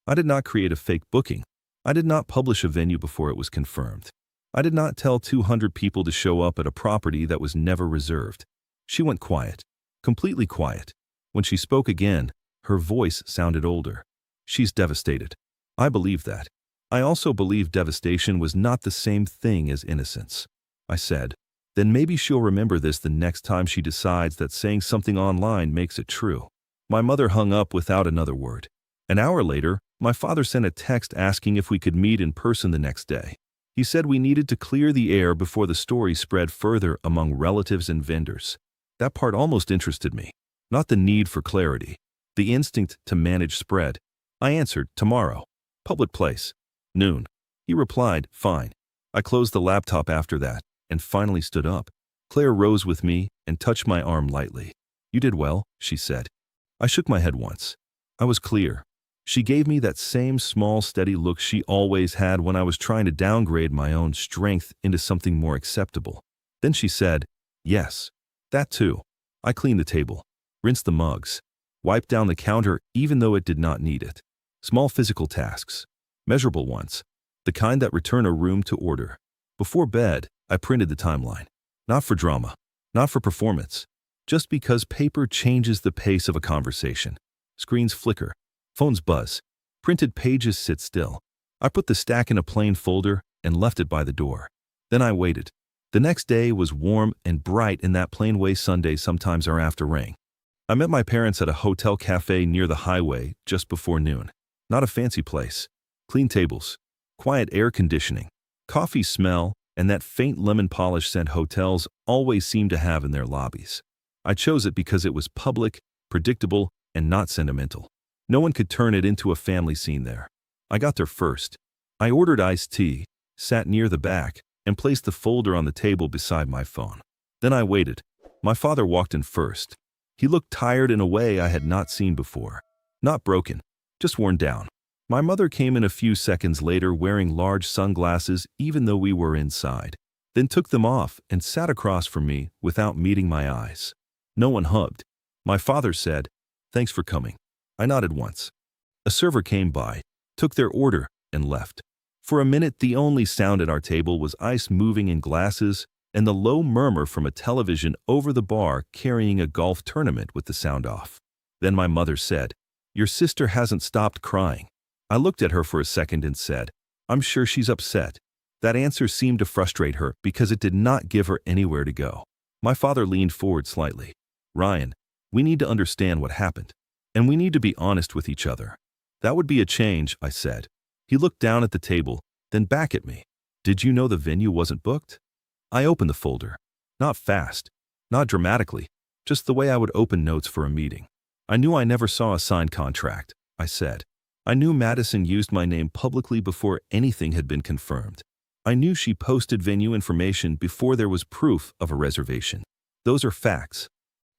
I did not create a fake booking. I did not publish a venue before it was confirmed. I did not tell 200 people to show up at a property that was never reserved. She went quiet. Completely quiet. When she spoke again, her voice sounded older. She's devastated. I believe that. I also believe devastation was not the same thing as innocence. I said, then maybe she'll remember this the next time she decides that saying something online makes it true. My mother hung up without another word. An hour later, my father sent a text asking if we could meet in person the next day. He said we needed to clear the air before the story spread further among relatives and vendors. That part almost interested me. Not the need for clarity. The instinct to manage spread. I answered, tomorrow. Public place. Noon. He replied, fine. I closed the laptop after that and finally stood up. Claire rose with me and touched my arm lightly. You did well, she said. I shook my head once. I was clear. She gave me that same small, steady look she always had when I was trying to downgrade my own strength into something more acceptable. Then she said, yes, that too. I cleaned the table, rinsed the mugs, wiped down the counter even though it did not need it. Small physical tasks, measurable ones, the kind that return a room to order. Before bed, I printed the timeline. Not for drama, not for performance, just because paper changes the pace of a conversation. Screens flicker, phones buzz, printed pages sit still. I put the stack in a plain folder and left it by the door. Then I waited. The next day was warm and bright in that plain way Sundays sometimes are after rain. I met my parents at a hotel cafe near the highway just before noon. Not a fancy place. Clean tables, quiet air conditioning, coffee smell, and that faint lemon polish scent hotels always seem to have in their lobbies. I chose it because it was public, predictable, and not sentimental. No one could turn it into a family scene there. I got there first. I ordered iced tea, sat near the back, and placed the folder on the table beside my phone. Then I waited. My father walked in first. He looked tired in a way I had not seen before. Not broken, just worn down. My mother came in a few seconds later wearing large sunglasses even though we were inside, then took them off and sat across from me without meeting my eyes. No one hugged. My father said, "Thanks for coming." I nodded once. A server came by, took their order, and left. For a minute, the only sound at our table was ice moving in glasses and the low murmur from a television over the bar carrying a golf tournament with the sound off. Then my mother said, "Your sister hasn't stopped crying." I looked at her for a second and said, "I'm sure she's upset." That answer seemed to frustrate her because it did not give her anywhere to go. My father leaned forward slightly. "Ryan, we need to understand what happened. And we need to be honest with each other." "That would be a change," I said. He looked down at the table, then back at me. "Did you know the venue wasn't booked?" I opened the folder. Not fast, not dramatically, just the way I would open notes for a meeting. "I knew I never saw a signed contract," I said. "I knew Madison used my name publicly before anything had been confirmed. I knew she posted venue information before there was proof of a reservation. Those are facts."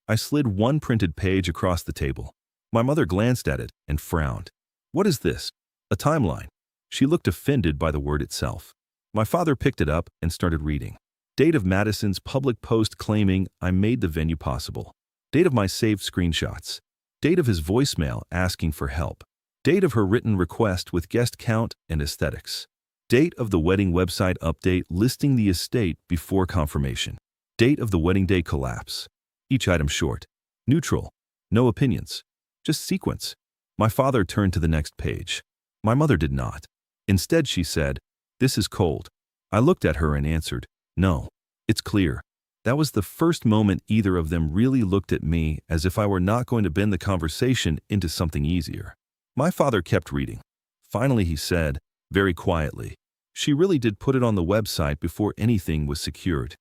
I slid one printed page across the table. My mother glanced at it and frowned. "What is this? A timeline?" She looked offended by the word itself. My father picked it up and started reading. Date of Madison's public post claiming I made the venue possible. Date of my saved screenshots. Date of his voicemail asking for help. Date of her written request with guest count and aesthetics. Date of the wedding website update listing the estate before confirmation. Date of the wedding day collapse. Each item short. Neutral. No opinions. Just sequence. My father turned to the next page. My mother did not. Instead, she said, "This is cold." I looked at her and answered, "No, it's clear." That was the first moment either of them really looked at me as if I were not going to bend the conversation into something easier. My father kept reading. Finally, he said, very quietly, "She really did put it on the website before anything was secured."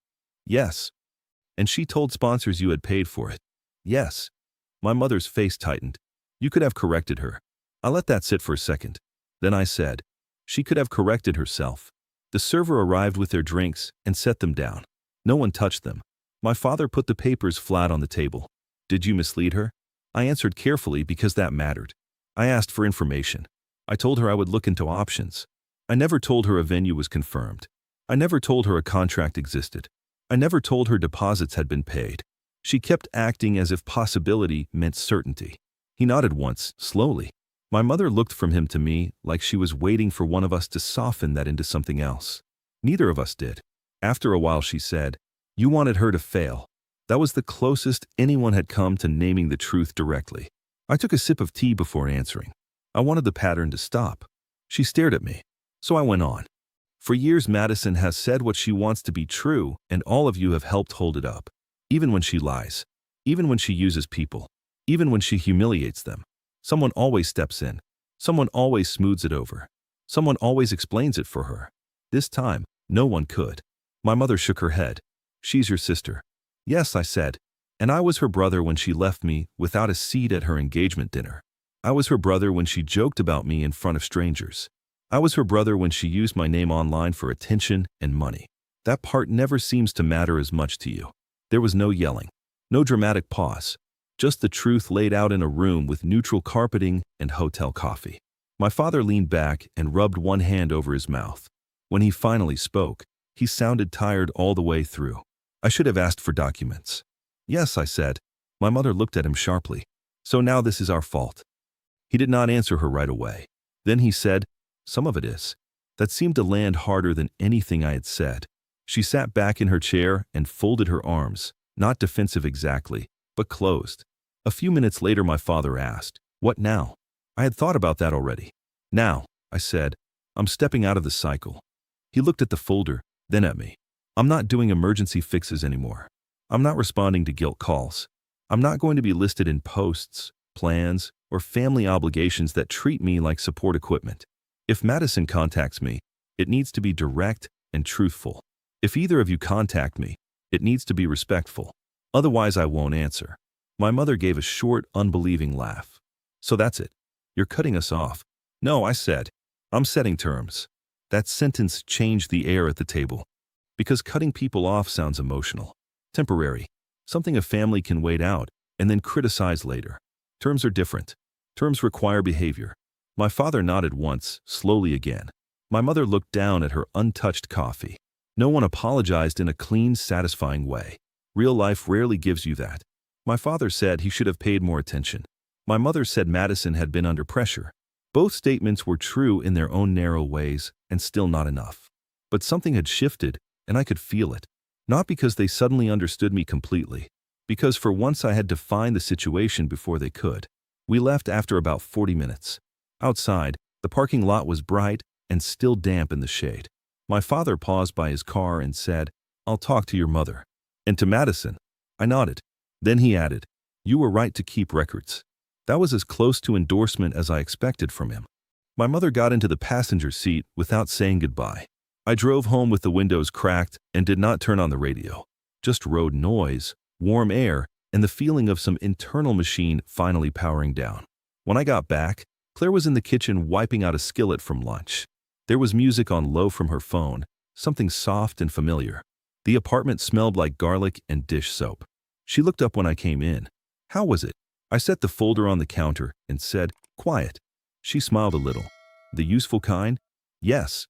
"Yes." "And she told sponsors you had paid for it." "Yes." My mother's face tightened. "You could have corrected her." I let that sit for a second. Then I said, "She could have corrected herself." The server arrived with their drinks and set them down. No one touched them. My father put the papers flat on the table. "Did you mislead her?" I answered carefully because that mattered. I asked for information. I told her I would look into options. I never told her a venue was confirmed. I never told her a contract existed. I never told her deposits had been paid. She kept acting as if possibility meant certainty. He nodded once, slowly. My mother looked from him to me like she was waiting for one of us to soften that into something else. Neither of us did. After a while she said, "You wanted her to fail." That was the closest anyone had come to naming the truth directly. I took a sip of tea before answering. I wanted the pattern to stop. She stared at me. So I went on. "For years Madison has said what she wants to be true, and all of you have helped hold it up. Even when she lies. Even when she uses people. Even when she humiliates them. Someone always steps in. Someone always smooths it over. Someone always explains it for her. This time, no one could." My mother shook her head. "She's your sister." "Yes," I said. "And I was her brother when she left me without a seat at her engagement dinner. I was her brother when she joked about me in front of strangers. I was her brother when she used my name online for attention and money. That part never seems to matter as much to you." There was no yelling. No dramatic pause. Just the truth laid out in a room with neutral carpeting and hotel coffee. My father leaned back and rubbed one hand over his mouth. When he finally spoke, he sounded tired all the way through. "I should have asked for documents." "Yes," I said. My mother looked at him sharply. "So now this is our fault." He did not answer her right away. Then he said, "Some of it is." That seemed to land harder than anything I had said. She sat back in her chair and folded her arms, not defensive exactly, but closed. A few minutes later my father asked, "What now?" I had thought about that already. "Now," I said, "I'm stepping out of the cycle." He looked at the folder, then at me. "I'm not doing emergency fixes anymore. I'm not responding to guilt calls. I'm not going to be listed in posts, plans, or family obligations that treat me like support equipment. If Madison contacts me, it needs to be direct and truthful. If either of you contact me, it needs to be respectful. Otherwise, I won't answer." My mother gave a short, unbelieving laugh. "So that's it. You're cutting us off." "No," I said. "I'm setting terms." That sentence changed the air at the table. Because cutting people off sounds emotional, temporary, something a family can wait out and then criticize later. Terms are different. Terms require behavior. My father nodded once, slowly again. My mother looked down at her untouched coffee. No one apologized in a clean, satisfying way. Real life rarely gives you that. My father said he should have paid more attention. My mother said Madison had been under pressure. Both statements were true in their own narrow ways, and still not enough. But something had shifted, and I could feel it. Not because they suddenly understood me completely, because for once I had defined the situation before they could. We left after about 40 minutes. Outside, the parking lot was bright and still damp in the shade. My father paused by his car and said, "I'll talk to your mother." "And to Madison." I nodded. Then he added, "You were right to keep records." That was as close to endorsement as I expected from him. My mother got into the passenger seat without saying goodbye. I drove home with the windows cracked and did not turn on the radio. Just road noise, warm air, and the feeling of some internal machine finally powering down. When I got back, Claire was in the kitchen wiping out a skillet from lunch. There was music on low from her phone, something soft and familiar. The apartment smelled like garlic and dish soap. She looked up when I came in. "How was it?" I set the folder on the counter and said, "Quiet." She smiled a little. "The useful kind?" "Yes."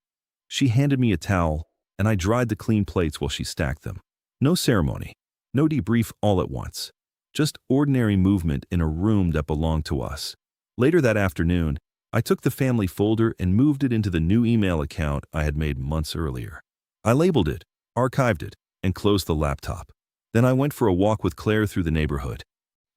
She handed me a towel, and I dried the clean plates while she stacked them. No ceremony, no debrief all at once. Just ordinary movement in a room that belonged to us. Later that afternoon, I took the family folder and moved it into the new email account I had made months earlier. I labeled it, archived it, and closed the laptop. Then I went for a walk with Claire through the neighborhood.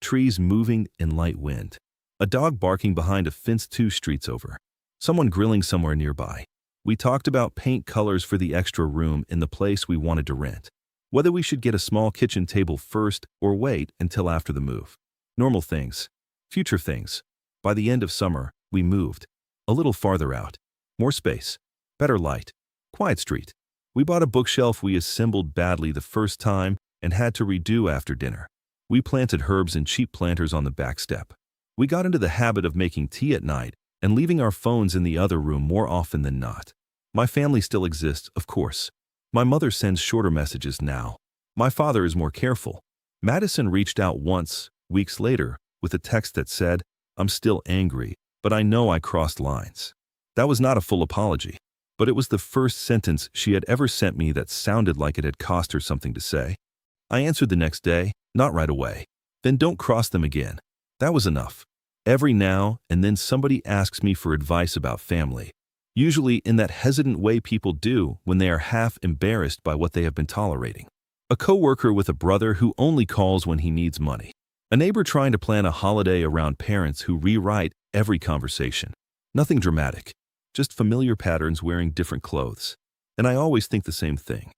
Trees moving in light wind. A dog barking behind a fence 2 streets over. Someone grilling somewhere nearby. We talked about paint colors for the extra room in the place we wanted to rent. Whether we should get a small kitchen table first or wait until after the move. Normal things. Future things. By the end of summer, we moved. A little farther out. More space. Better light. Quiet street. We bought a bookshelf we assembled badly the first time and had to redo after dinner. We planted herbs in cheap planters on the back step. We got into the habit of making tea at night and leaving our phones in the other room more often than not. My family still exists, of course. My mother sends shorter messages now. My father is more careful. Madison reached out once, weeks later, with a text that said, "I'm still angry, but I know I crossed lines." That was not a full apology, but it was the first sentence she had ever sent me that sounded like it had cost her something to say. I answered the next day, not right away. "Then don't cross them again." That was enough. Every now and then somebody asks me for advice about family, usually in that hesitant way people do when they are half embarrassed by what they have been tolerating. A coworker with a brother who only calls when he needs money. A neighbor trying to plan a holiday around parents who rewrite every conversation. Nothing dramatic, just familiar patterns wearing different clothes. And I always think the same thing.